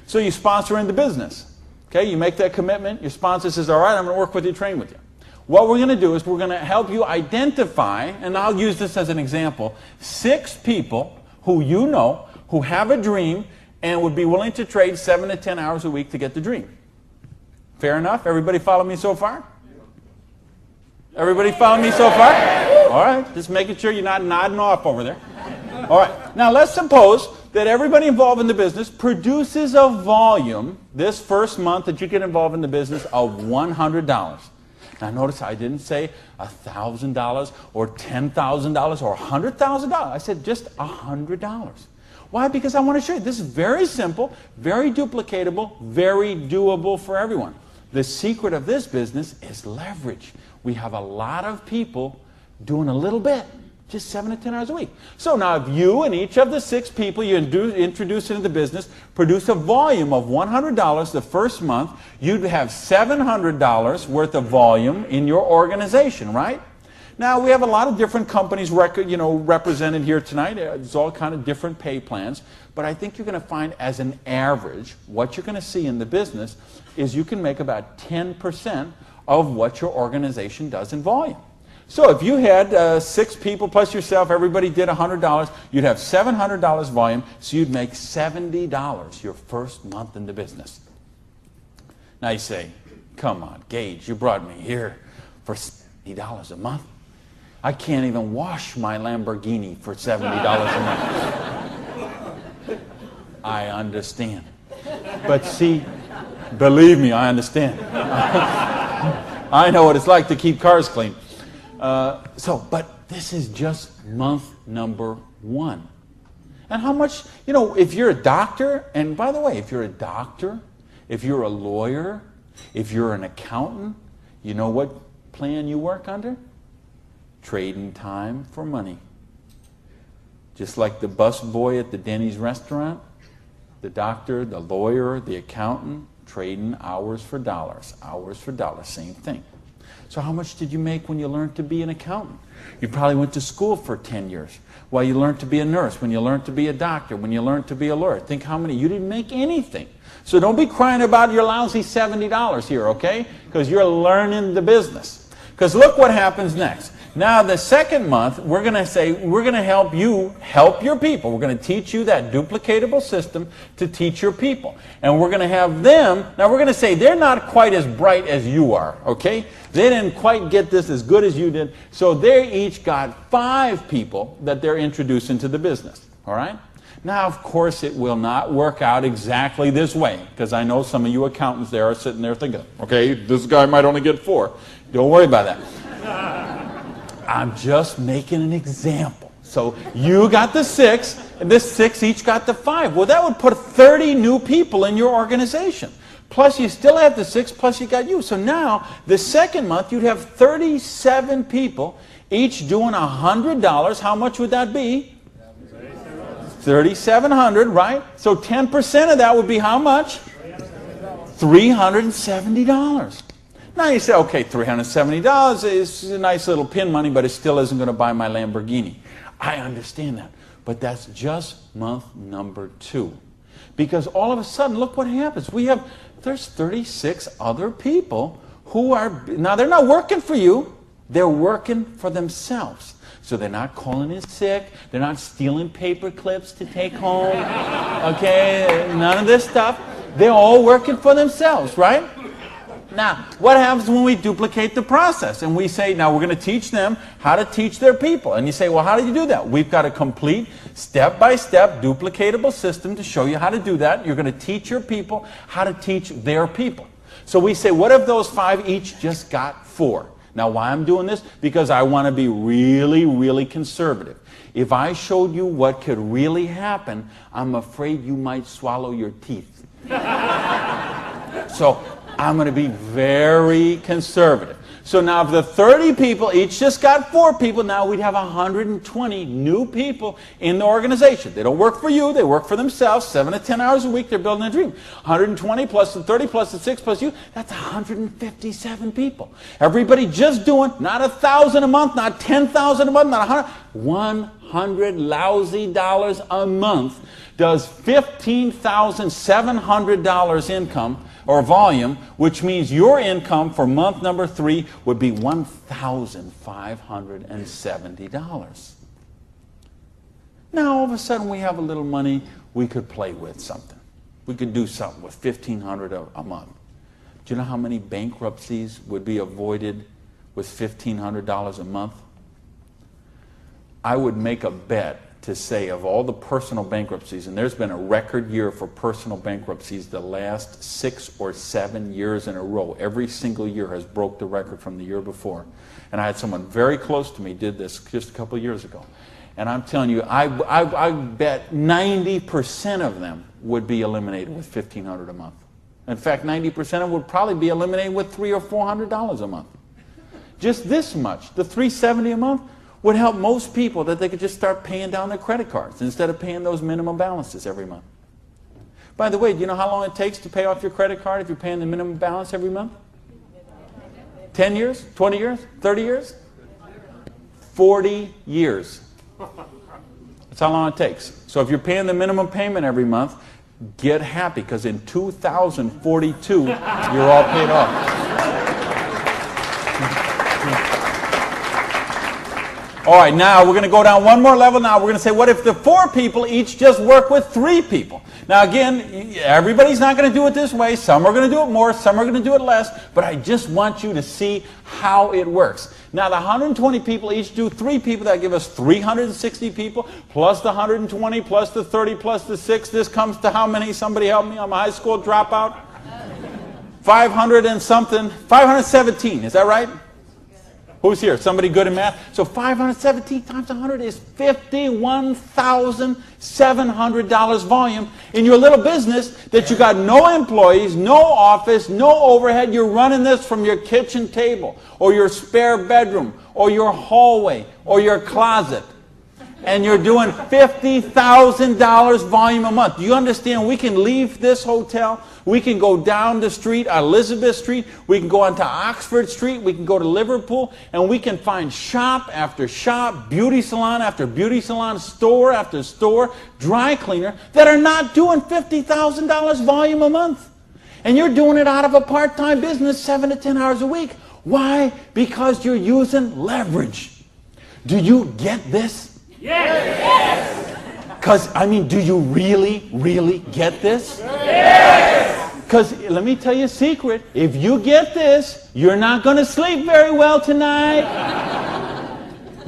So you sponsor in the business. Okay, you make that commitment. Your sponsor says, all right, I'm going to work with you, train with you. What we're going to do is we're going to help you identify, and I'll use this as an example, 6 people who you know who have a dream and would be willing to trade 7 to 10 hours a week to get the dream. Fair enough? Everybody follow me so far? Everybody follow me so far? All right, just making sure you're not nodding off over there. All right, now let's suppose that everybody involved in the business produces a volume this first month that you get involved in the business of $100. Now notice I didn't say $1,000 or $10,000 or $100,000. I said just $100. Why? Because I want to show you this is very simple, very duplicatable, very doable for everyone. The secret of this business is leverage. We have a lot of people doing a little bit, just 7 to 10 hours a week. So now if you and each of the 6 people you introduce into the business produce a volume of $100 the first month, you'd have $700 worth of volume in your organization, right? Now, we have a lot of different companies represented here tonight. It's all kind of different pay plans. But I think you're going to find as an average, what you're going to see in the business is you can make about 10% of what your organization does in volume. So if you had 6 people plus yourself, everybody did $100, you'd have $700 volume, so you'd make $70 your first month in the business. Now you say, come on, Gage, you brought me here for $70 a month. I can't even wash my Lamborghini for $70 a month. I understand. But see, believe me, I understand. I know what it's like to keep cars clean. But this is just month number 1. And how much, if you're a doctor, and by the way, if you're a doctor, if you're a lawyer, if you're an accountant, you know what plan you work under? Trading time for money. Just like the bus boy at the Denny's restaurant, the doctor, the lawyer, the accountant, trading hours for dollars, same thing. So how much did you make when you learned to be an accountant? You probably went to school for 10 years. While you learned to be a nurse, when you learned to be a doctor, when you learned to be a lawyer. Think how many. You didn't make anything. So don't be crying about your lousy $70 here, okay? Because you're learning the business. Because look what happens next. Now, the second month, we're going to say, we're going to help you help your people. We're going to teach you that duplicatable system to teach your people. And we're going to have them, now we're going to say they're not quite as bright as you are, okay? They didn't quite get this as good as you did. So they each got 5 people that they're introducing to the business, all right? Now, of course, it will not work out exactly this way, because I know some of you accountants there are sitting there thinking, okay, this guy might only get 4. Don't worry about that. I'm just making an example. So you got the 6, and this 6 each got the 5. Well, that would put 30 new people in your organization. Plus, you still have the 6, plus you got you. So now, the second month, you'd have 37 people, each doing $100. How much would that be? $3,700, right? So 10% of that would be how much? $370. Now you say, okay, $370 is a nice little pin money, but it still isn't going to buy my Lamborghini. I understand that. But that's just month number 2. Because all of a sudden, look what happens. There's 36 other people who are, now they're not working for you, they're working for themselves. So they're not calling in sick, they're not stealing paper clips to take home, okay, none of this stuff. They're all working for themselves, right? Now, what happens when we duplicate the process? And we say, now we're going to teach them how to teach their people. And you say, well, how do you do that? We've got a complete step-by-step duplicatable system to show you how to do that. You're going to teach your people how to teach their people. So we say, what if those 5 each just got 4? Now, why I'm doing this? Because I want to be really, really conservative. If I showed you what could really happen, I'm afraid you might swallow your teeth. So I'm going to be very conservative. So now if the 30 people each just got 4 people, now we'd have 120 new people in the organization. They don't work for you, they work for themselves, 7 to 10 hours a week, they're building a dream. 120 plus the 30 plus the 6 plus you, that's 157 people. Everybody just doing, not 1,000 a month, not 10,000 a month, not 100, $100 lousy dollars a month does $15,700 income or volume, which means your income for month number 3 would be $1,570. Now, all of a sudden, we have a little money we could play with something. We could do something with $1,500 a month. Do you know how many bankruptcies would be avoided with $1,500 a month? I would make a bet to say of all the personal bankruptcies, and there's been a record year for personal bankruptcies the last 6 or 7 years in a row. Every single year has broke the record from the year before. And I had someone very close to me did this just a couple of years ago. And I'm telling you, I bet 90% of them would be eliminated with $1,500 a month. In fact, 90% of them would probably be eliminated with $300 or $400 a month. Just this much, the $370 a month, would help most people that they could just start paying down their credit cards instead of paying those minimum balances every month. By the way, do you know how long it takes to pay off your credit card if you're paying the minimum balance every month? 10 years? 20 years? 30 years? 40 years. That's how long it takes. So if you're paying the minimum payment every month, get happy, because in 2042, you're all paid off. All right, now we're going to go down one more level. Now we're going to say, what if the 4 people each just work with 3 people? Now again, everybody's not going to do it this way. Some are going to do it more, some are going to do it less, but I just want you to see how it works. Now the 120 people each do 3 people. That give us 360 people, plus the 120, plus the 30, plus the 6. This comes to how many? Somebody help me. I'm a high school dropout. 500 and something. 517, is that right? Who's here? Somebody good in math? So 517 times 100 is $51,700 volume in your little business that you got no employees, no office, no overhead. You're running this from your kitchen table or your spare bedroom or your hallway or your closet. and you're doing $50,000 volume a month. Do you understand? We can leave this hotel. We can go down the street, Elizabeth Street. We can go onto Oxford Street. We can go to Liverpool, and we can find shop after shop, beauty salon after beauty salon, store after store, dry cleaner that are not doing $50,000 volume a month. And you're doing it out of a part-time business 7 to 10 hours a week. Why? Because you're using leverage. Do you get this? Yes! Because, I mean, do you really, really get this? Yes! Because, let me tell you a secret. If you get this, you're not going to sleep very well tonight.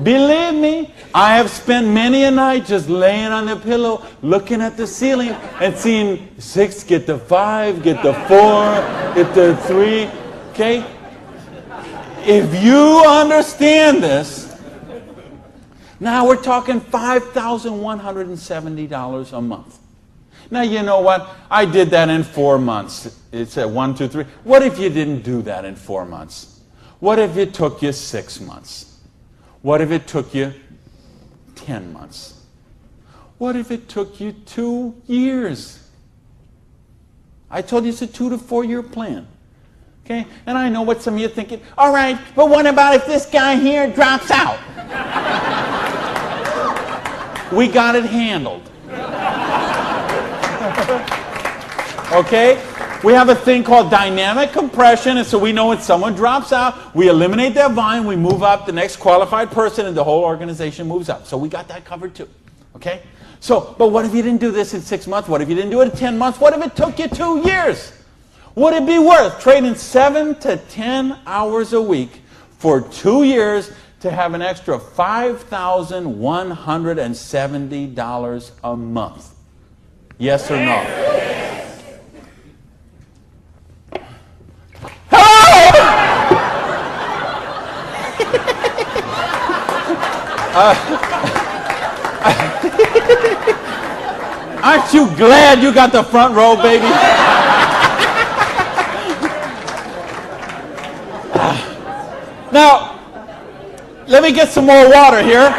Believe me, I have spent many a night just laying on the pillow, looking at the ceiling, and seeing 6 get the 5, get the 4, get the 3, okay? If you understand this, now we're talking $5,170 a month. Now, you know what? I did that in 4 months. It said 1, 2, 3. What if you didn't do that in 4 months? What if it took you 6 months? What if it took you 10 months? What if it took you 2 years? I told you it's a 2 to 4 year plan. Okay? And I know what some of you are thinking. All right, but what about if this guy here drops out? We got it handled. Okay? We have a thing called dynamic compression, and so we know when someone drops out, we eliminate that volume, we move up the next qualified person, and the whole organization moves up. So we got that covered too. Okay? So, but what if you didn't do this in 6 months? What if you didn't do it in 10 months? What if it took you 2 years? Would it be worth trading 7 to 10 hours a week for 2 years to have an extra $5,170 a month? Yes or no? Aren't you glad you got the front row, baby? Now, let me get some more water here.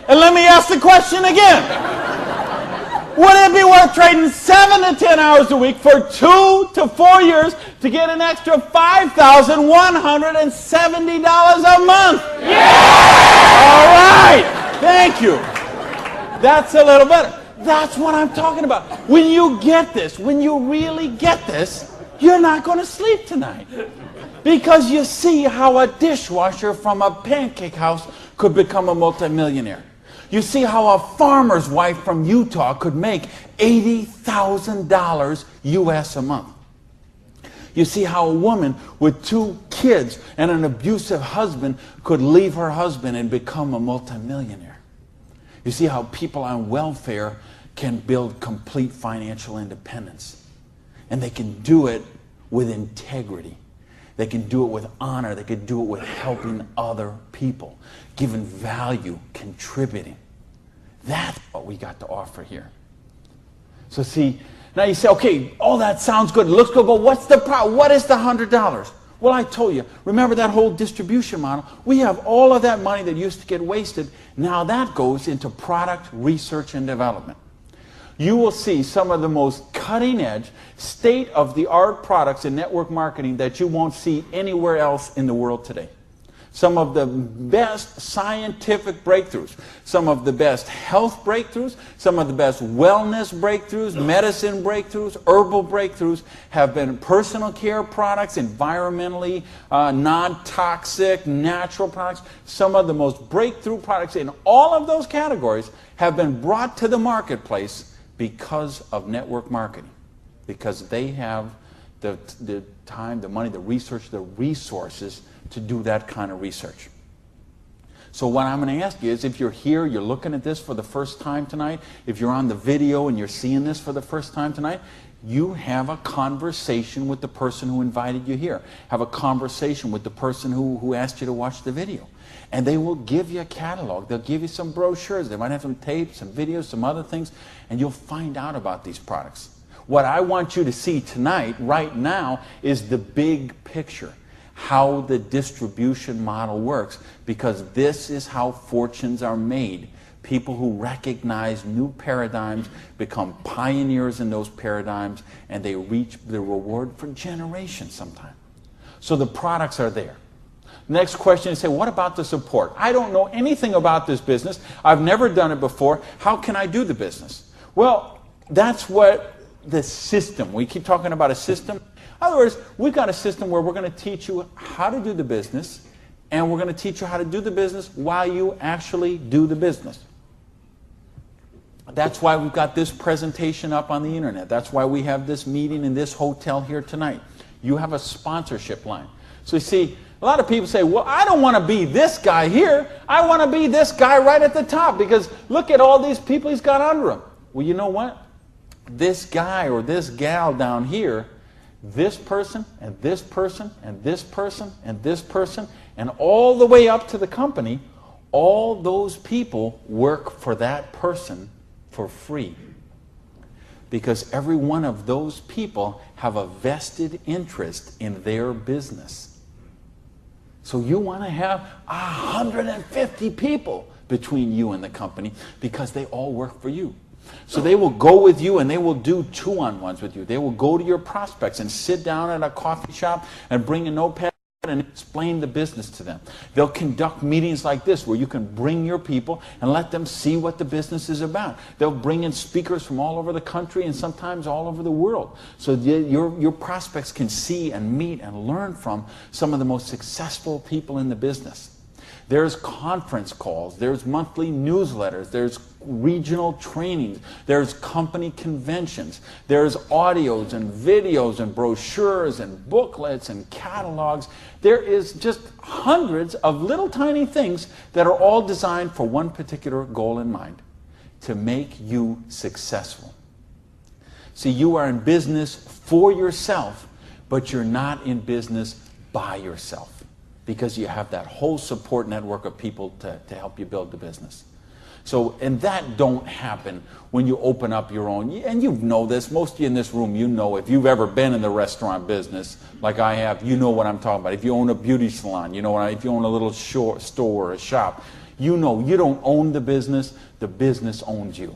And let me ask the question again. Would it be worth trading 7 to 10 hours a week for 2 to 4 years to get an extra $5,170 a month? Yeah! All right. Thank you. That's a little better. That's what I'm talking about. When you get this, when you really get this, you're not going to sleep tonight. Because you see how a dishwasher from a pancake house could become a multimillionaire. You see how a farmer's wife from Utah could make $80,000 US a month. You see how a woman with 2 kids and an abusive husband could leave her husband and become a multimillionaire. You see how people on welfare can build complete financial independence. And they can do it with integrity. They can do it with honor. They can do it with helping other people, giving value, contributing. That's what we got to offer here. So see, now you say, okay, all that sounds good. It looks good, but what's the problem? What is the $100? Well, I told you, remember that whole distribution model? We have all of that money that used to get wasted. Now that goes into product research and development. You will see some of the most cutting-edge, state-of-the-art products in network marketing that you won't see anywhere else in the world today. Some of the best scientific breakthroughs, some of the best health breakthroughs, some of the best wellness breakthroughs, medicine breakthroughs, herbal breakthroughs have been personal care products, environmentally non-toxic, natural products. Some of the most breakthrough products in all of those categories have been brought to the marketplace because of network marketing, because they have the time, the money, the research, the resources to do that kind of research. So what I'm going to ask you is, if you're here, you're looking at this for the first time tonight, if you're on the video and you're seeing this for the first time tonight, you have a conversation with the person who invited you here. Have a conversation with the person who asked you to watch the video. And they will give you a catalog. They'll give you some brochures. They might have some tapes, some videos, some other things, and you'll find out about these products. What I want you to see tonight, right now, is the big picture. how the distribution model works, because this is how fortunes are made. People who recognize new paradigms become pioneers in those paradigms, and they reach the reward for generations sometimes. So the products are there. Next question is, say, what about the support? I don't know anything about this business. I've never done it before. How can I do the business? Well, that's what the system, we keep talking about a system. In other words, we've got a system where we're going to teach you how to do the business, and we're going to teach you how to do the business while you actually do the business. That's why we've got this presentation up on the internet. That's why we have this meeting in this hotel here tonight. You have a sponsorship line. So you see, a lot of people say, well, I don't want to be this guy here. I want to be this guy right at the top, because look at all these people he's got under him. Well, you know what? This guy or this gal down here, this person and this person and this person and this person, and all the way up to the company, all those people work for that person for free, because every one of those people have a vested interest in their business. So you want to have 150 people between you and the company, because they all work for you. So they will go with you, and they will do two-on-ones with you. They will go to your prospects and sit down at a coffee shop and bring a notepad and explain the business to them. They'll conduct meetings like this where you can bring your people and let them see what the business is about. They'll bring in speakers from all over the country and sometimes all over the world, so your prospects can see and meet and learn from some of the most successful people in the business. There's conference calls, there's monthly newsletters, there's regional trainings, there's company conventions, there's audios and videos and brochures and booklets and catalogs. There is just hundreds of little tiny things that are all designed for one particular goal in mind: to make you successful. See, you are in business for yourself, but you're not in business by yourself, because you have that whole support network of people to help you build the business. So, and that don't happen when you open up your own, and you know this, most of you in this room, you know, if you've ever been in the restaurant business, like I have, you know what I'm talking about. If you own a beauty salon, you know, if you own a little store or a shop, you know you don't own the business owns you.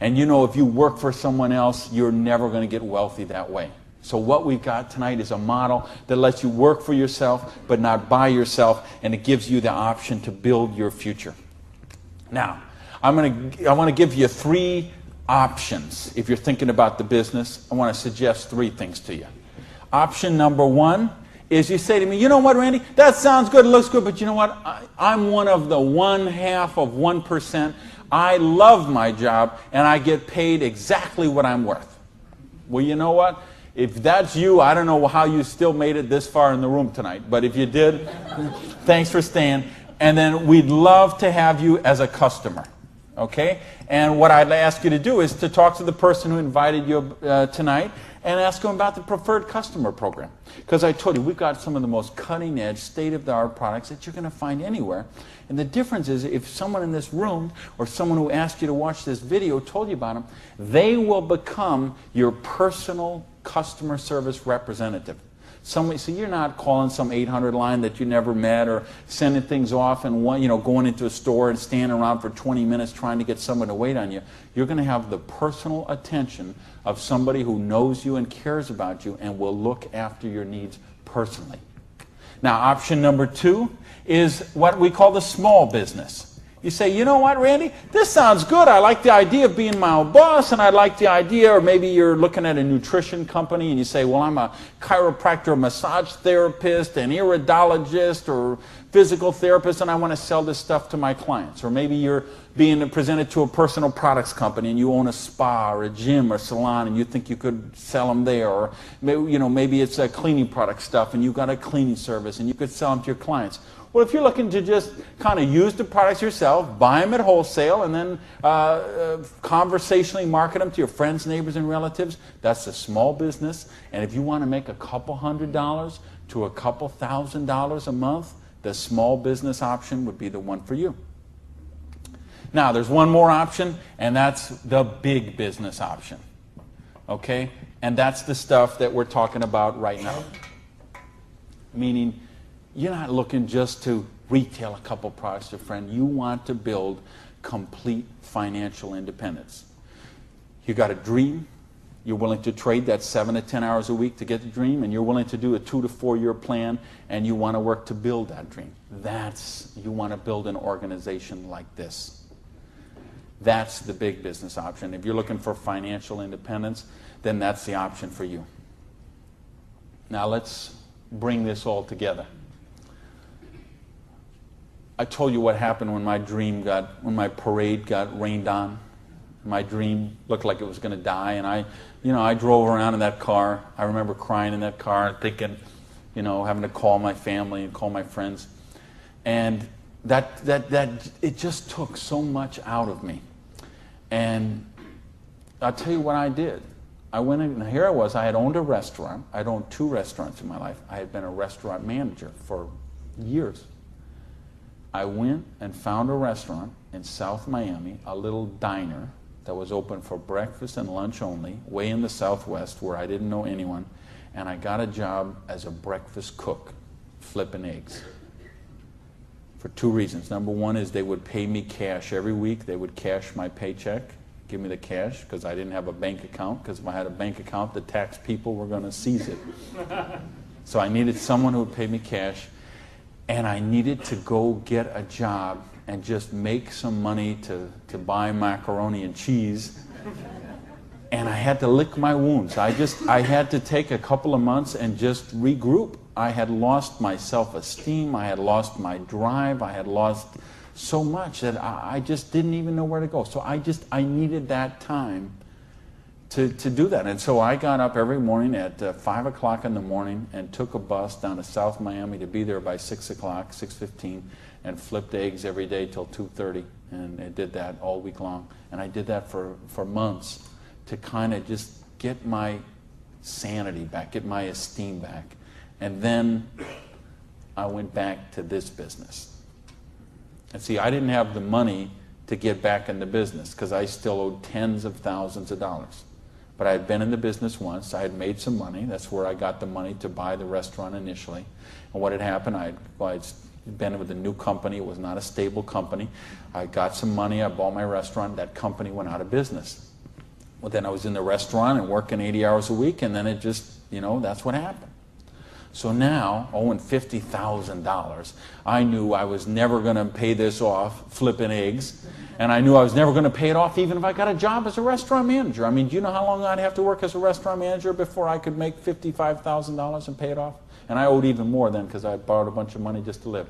And you know, if you work for someone else, you're never going to get wealthy that way. So what we've got tonight is a model that lets you work for yourself, but not by yourself, and it gives you the option to build your future. Now, I want to give you 3 options. If you're thinking about the business, I want to suggest 3 things to you. Option number 1 is you say to me, you know what, Randy, that sounds good, it looks good, but you know what, I'm one of the 1/2%. I love my job, and I get paid exactly what I'm worth. Well, you know what? If that's you, I don't know how you still made it this far in the room tonight, but if you did, thanks for staying. And then we'd love to have you as a customer, okay? And what I'd ask you to do is to talk to the person who invited you tonight and ask them about the preferred customer program. Because I told you, we've got some of the most cutting-edge, state-of-the-art products that you're going to find anywhere. And the difference is, if someone in this room or someone who asked you to watch this video told you about them, they will become your personal customer service representative. So you're not calling some 800 line that you never met, or sending things off and going into a store and standing around for 20 minutes trying to get someone to wait on you. You're going to have the personal attention of somebody who knows you and cares about you and will look after your needs personally. Now, option number 2 is what we call the small business. You say, you know what, Randy, this sounds good. I like the idea of being my own boss, and I like the idea, or maybe you're looking at a nutrition company and you say, well, I'm a chiropractor, a massage therapist, an iridologist, or physical therapist, and I want to sell this stuff to my clients. Or maybe you're being presented to a personal products company and you own a spa or a gym or salon and you think you could sell them there. Or maybe it's a cleaning product stuff and you've got a cleaning service and you could sell them to your clients. Well, if you're looking to just kind of use the products yourself, buy them at wholesale, and then conversationally market them to your friends, neighbors, and relatives, that's a small business. And if you want to make a couple $100 to a couple $1,000 a month, the small business option would be the one for you. Now, there's one more option, and that's the big business option. Okay? And that's the stuff that we're talking about right now. Meaning, you're not looking just to retail a couple products to a friend. You want to build complete financial independence. You got a dream. You're willing to trade that 7 to 10 hours a week to get the dream, and you're willing to do a 2 to 4 year plan, and you want to work to build that dream. You want to build an organization like this. That's the big business option. If you're looking for financial independence, then that's the option for you. Now let's bring this all together. I told you what happened when when my parade got rained on. My dream looked like it was going to die, and I drove around in that car. I remember crying in that car, thinking, having to call my family and call my friends, and that it just took so much out of me. And I'll tell you what I did. I went in, and here I was. I had owned a restaurant. I'd owned 2 restaurants in my life. I had been a restaurant manager for years. I went and found a restaurant in South Miami, a little diner that was open for breakfast and lunch only, way in the Southwest where I didn't know anyone, and I got a job as a breakfast cook, flipping eggs. For 2 reasons. Number one is they would pay me cash every week. They would cash my paycheck, give me the cash, because I didn't have a bank account, because if I had a bank account, the tax people were going to seize it. So I needed someone who would pay me cash, and I needed to go get a job and just make some money to buy macaroni and cheese. And I had to lick my wounds. I had to take a couple of months and just regroup. I had lost my self-esteem. I had lost my drive. I had lost so much that I just didn't even know where to go. So I needed that time to do that. And so I got up every morning at 5 o'clock in the morning and took a bus down to South Miami to be there by 6 o'clock, 6:15, and flipped eggs every day till 2:30. And I did that all week long. And I did that for months to kind of just get my sanity back, get my esteem back. And then I went back to this business. And see, I didn't have the money to get back in the business because I still owed tens of thousands of dollars. But I had been in the business once. I had made some money. That's where I got the money to buy the restaurant initially. And what had happened, I'd been with a new company. It was not a stable company. I got some money. I bought my restaurant. That company went out of business. Well, then I was in the restaurant and working 80 hours a week, and then it just, that's what happened. So now, owing $50,000, I knew I was never going to pay this off flipping eggs, and I knew I was never going to pay it off even if I got a job as a restaurant manager. I mean, do you know how long I'd have to work as a restaurant manager before I could make $55,000 and pay it off? And I owed even more then because I borrowed a bunch of money just to live.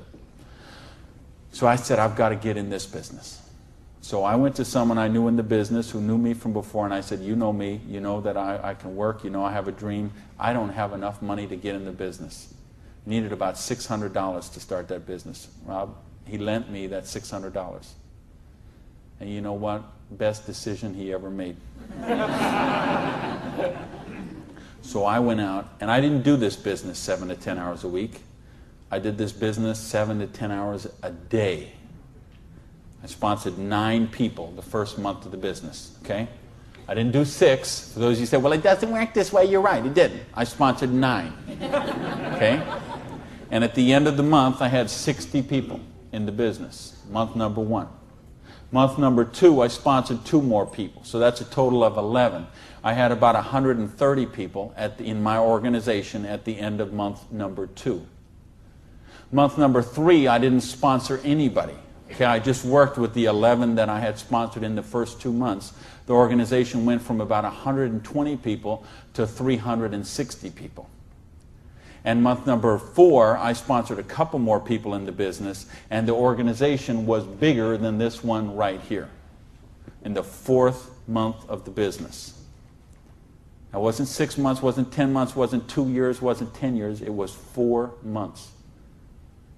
So I said, I've got to get in this business. So I went to someone I knew in the business who knew me from before, and I said, you know me, you know that I can work, you know I have a dream. I don't have enough money to get in the business. Needed about $600 to start that business. Rob, he lent me that $600. And you know what? Best decision he ever made. So I went out, and I didn't do this business 7 to 10 hours a week. I did this business 7 to 10 hours a day. I sponsored 9 people the first month of the business, okay? I didn't do 6. For those of you who say, well, it doesn't work this way, you're right. It didn't. I sponsored 9, okay? And at the end of the month, I had 60 people in the business, month number 1. Month number 2, I sponsored 2 more people, so that's a total of 11. I had about 130 people in my organization at the end of month number 2. Month number 3, I didn't sponsor anybody. Okay, I just worked with the 11 that I had sponsored in the first 2 months. The organization went from about 120 people to 360 people. And month number 4, I sponsored a couple more people in the business, and the organization was bigger than this one right here in the 4th month of the business. It wasn't 6 months, wasn't 10 months, wasn't 2 years, wasn't 10 years. It was 4 months.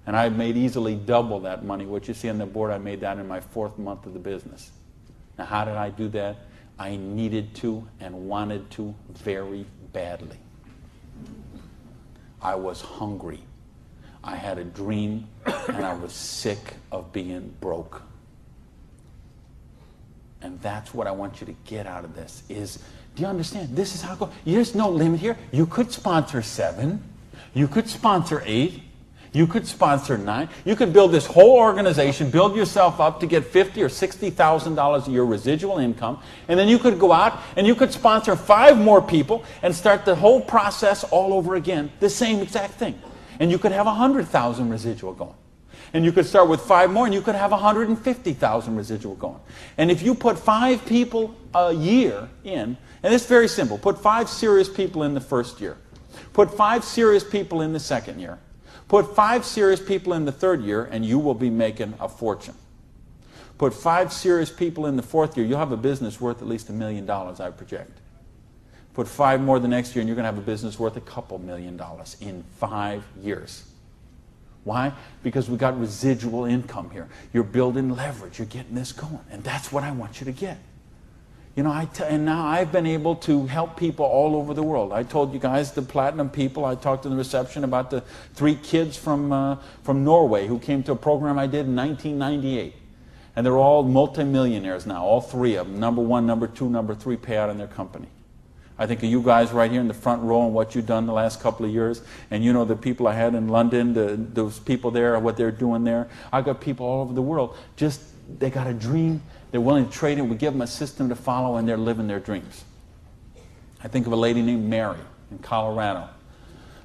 And I made easily double that money. What you see on the board, I made that in my 4th month of the business. Now, how did I do that? I needed to and wanted to very badly. I was hungry. I had a dream, and I was sick of being broke. And that's what I want you to get out of this is, do you understand? This is how it goes. There's no limit here. You could sponsor 7. You could sponsor 8. You could sponsor 9. You could build this whole organization, build yourself up to get $50,000 or $60,000 a year residual income, and then you could go out and you could sponsor 5 more people and start the whole process all over again, the same exact thing. And you could have 100,000 residual going. And you could start with 5 more and you could have 150,000 residual going. And if you put 5 people a year in, and it's very simple, put 5 serious people in the first year, put 5 serious people in the second year, put 5 serious people in the third year, and you will be making a fortune. Put 5 serious people in the fourth year, you'll have a business worth at least $1 million, I project. Put 5 more the next year, and you're going to have a business worth a couple $1 million in 5 years. Why? Because we got residual income here. You're building leverage. You're getting this going. And that's what I want you to get. You know, and now I've been able to help people all over the world. I told you guys, the platinum people, I talked in the reception about the 3 kids from Norway who came to a program I did in 1998. And they're all multimillionaires now, all 3 of them. Number 1, number 2, number 3 pay out in their company. I think of you guys right here in the front row and what you've done the last couple of years. And you know the people I had in London, those people there, what they're doing there. I've got people all over the world. Just, they got a dream. They're willing to trade it. We give them a system to follow, and they're living their dreams. I think of a lady named Mary in Colorado.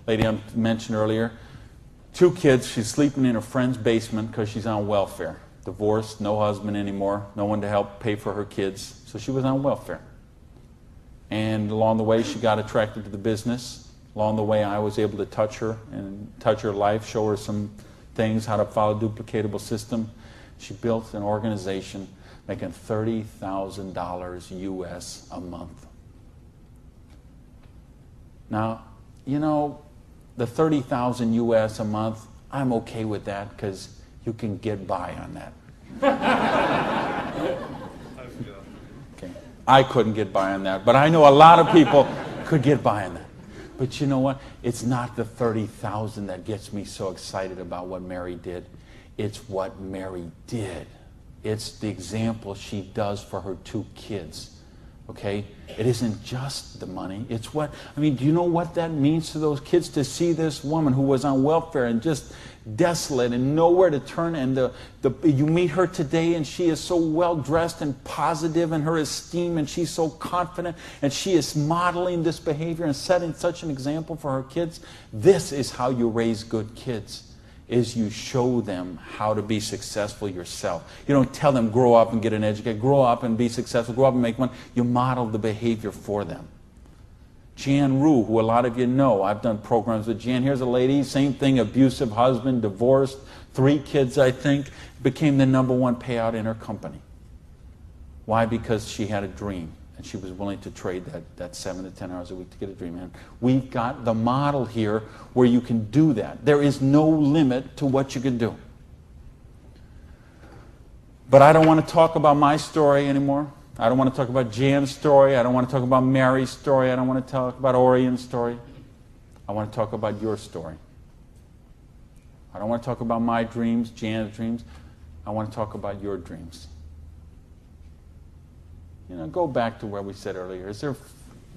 Lady I mentioned earlier. 2 kids. She's sleeping in her friend's basement because she's on welfare. Divorced, no husband anymore, no one to help pay for her kids. So she was on welfare. And along the way, she got attracted to the business. Along the way, I was able to touch her and touch her life, show her some things, how to follow a duplicatable system. She built an organization making $30,000 US a month. Now, you know, the $30,000 US a month, I'm okay with that because you can get by on that. Okay. I couldn't get by on that, but I know a lot of people could get by on that. But you know what? It's not the $30,000 that gets me so excited about what Mary did. It's what Mary did. It's the example she does for her 2 kids. Okay? It isn't just the money. It's what, I mean, do you know what that means to those kids to see this woman who was on welfare and just desolate and nowhere to turn, and you meet her today and she is so well dressed and positive in her esteem, and she's so confident, and she is modeling this behavior and setting such an example for her kids. This is how you raise good kids. Is you show them how to be successful yourself. You don't tell them grow up and get an education, grow up and be successful, grow up and make money. You model the behavior for them. Jan Rue, who a lot of you know, I've done programs with Jan. Here's a lady, same thing, abusive husband, divorced, 3 kids, I think, became the #1 payout in her company. Why? Because she had a dream. And she was willing to trade that 7 to 10 hours a week to get a dream. And we've got the model here where you can do that. There is no limit to what you can do. But I don't want to talk about my story anymore. I don't want to talk about Jan's story. I don't want to talk about Mary's story. I don't want to talk about Orion's story. I want to talk about your story. I don't want to talk about my dreams, Jan's dreams. I want to talk about your dreams. You know, go back to where we said earlier. Is there,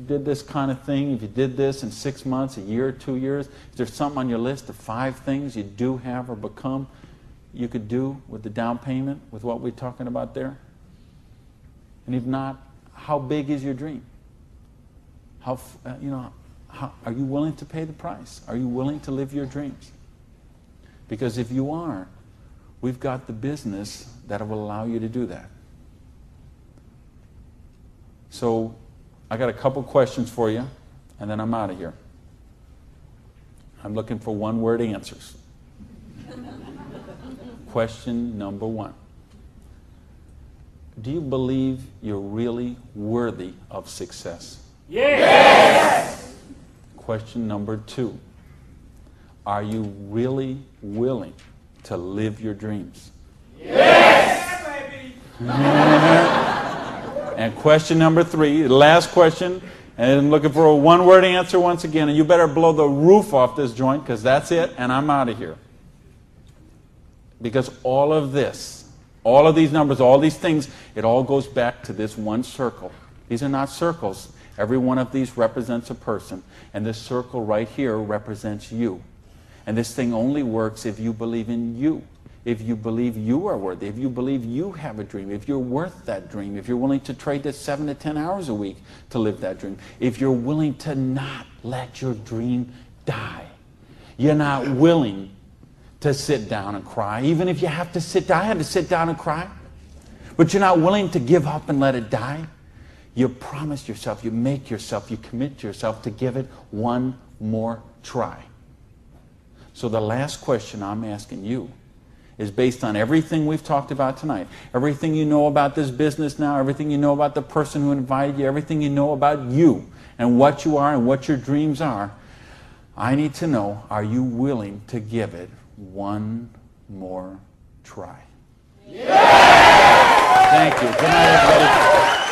did this kind of thing, if you did this in 6 months, a year, 2 years, is there something on your list of 5 things you do have or become you could do with the down payment, with what we're talking about there? And if not, how big is your dream? How, are you willing to pay the price? Are you willing to live your dreams? Because if you are, we've got the business that will allow you to do that. So I got a couple questions for you, and then I'm out of here. I'm looking for 1-word answers. Question number 1. Do you believe you're really worthy of success? Yes! Question number 2. Are you really willing to live your dreams? Yes! Yeah, baby! And question number 3, the last question, and I'm looking for a 1-word answer once again, and you better blow the roof off this joint, because that's it, and I'm out of here. Because all of this, all of these numbers, all these things, it all goes back to this one circle. These are not circles. Every one of these represents a person, and this circle right here represents you. And this thing only works if you believe in you, if you believe you are worthy, if you believe you have a dream, if you're worth that dream, if you're willing to trade that 7 to 10 hours a week to live that dream, if you're willing to not let your dream die. You're not willing to sit down and cry, even if you have to sit down. I had to sit down and cry. But you're not willing to give up and let it die. You promise yourself, you make yourself, you commit yourself to give it one more try. So the last question I'm asking you is based on everything we've talked about tonight, everything you know about this business now, everything you know about the person who invited you, everything you know about you and what you are and what your dreams are. I need to know, are you willing to give it one more try? Yes! Thank you. Good night, everybody.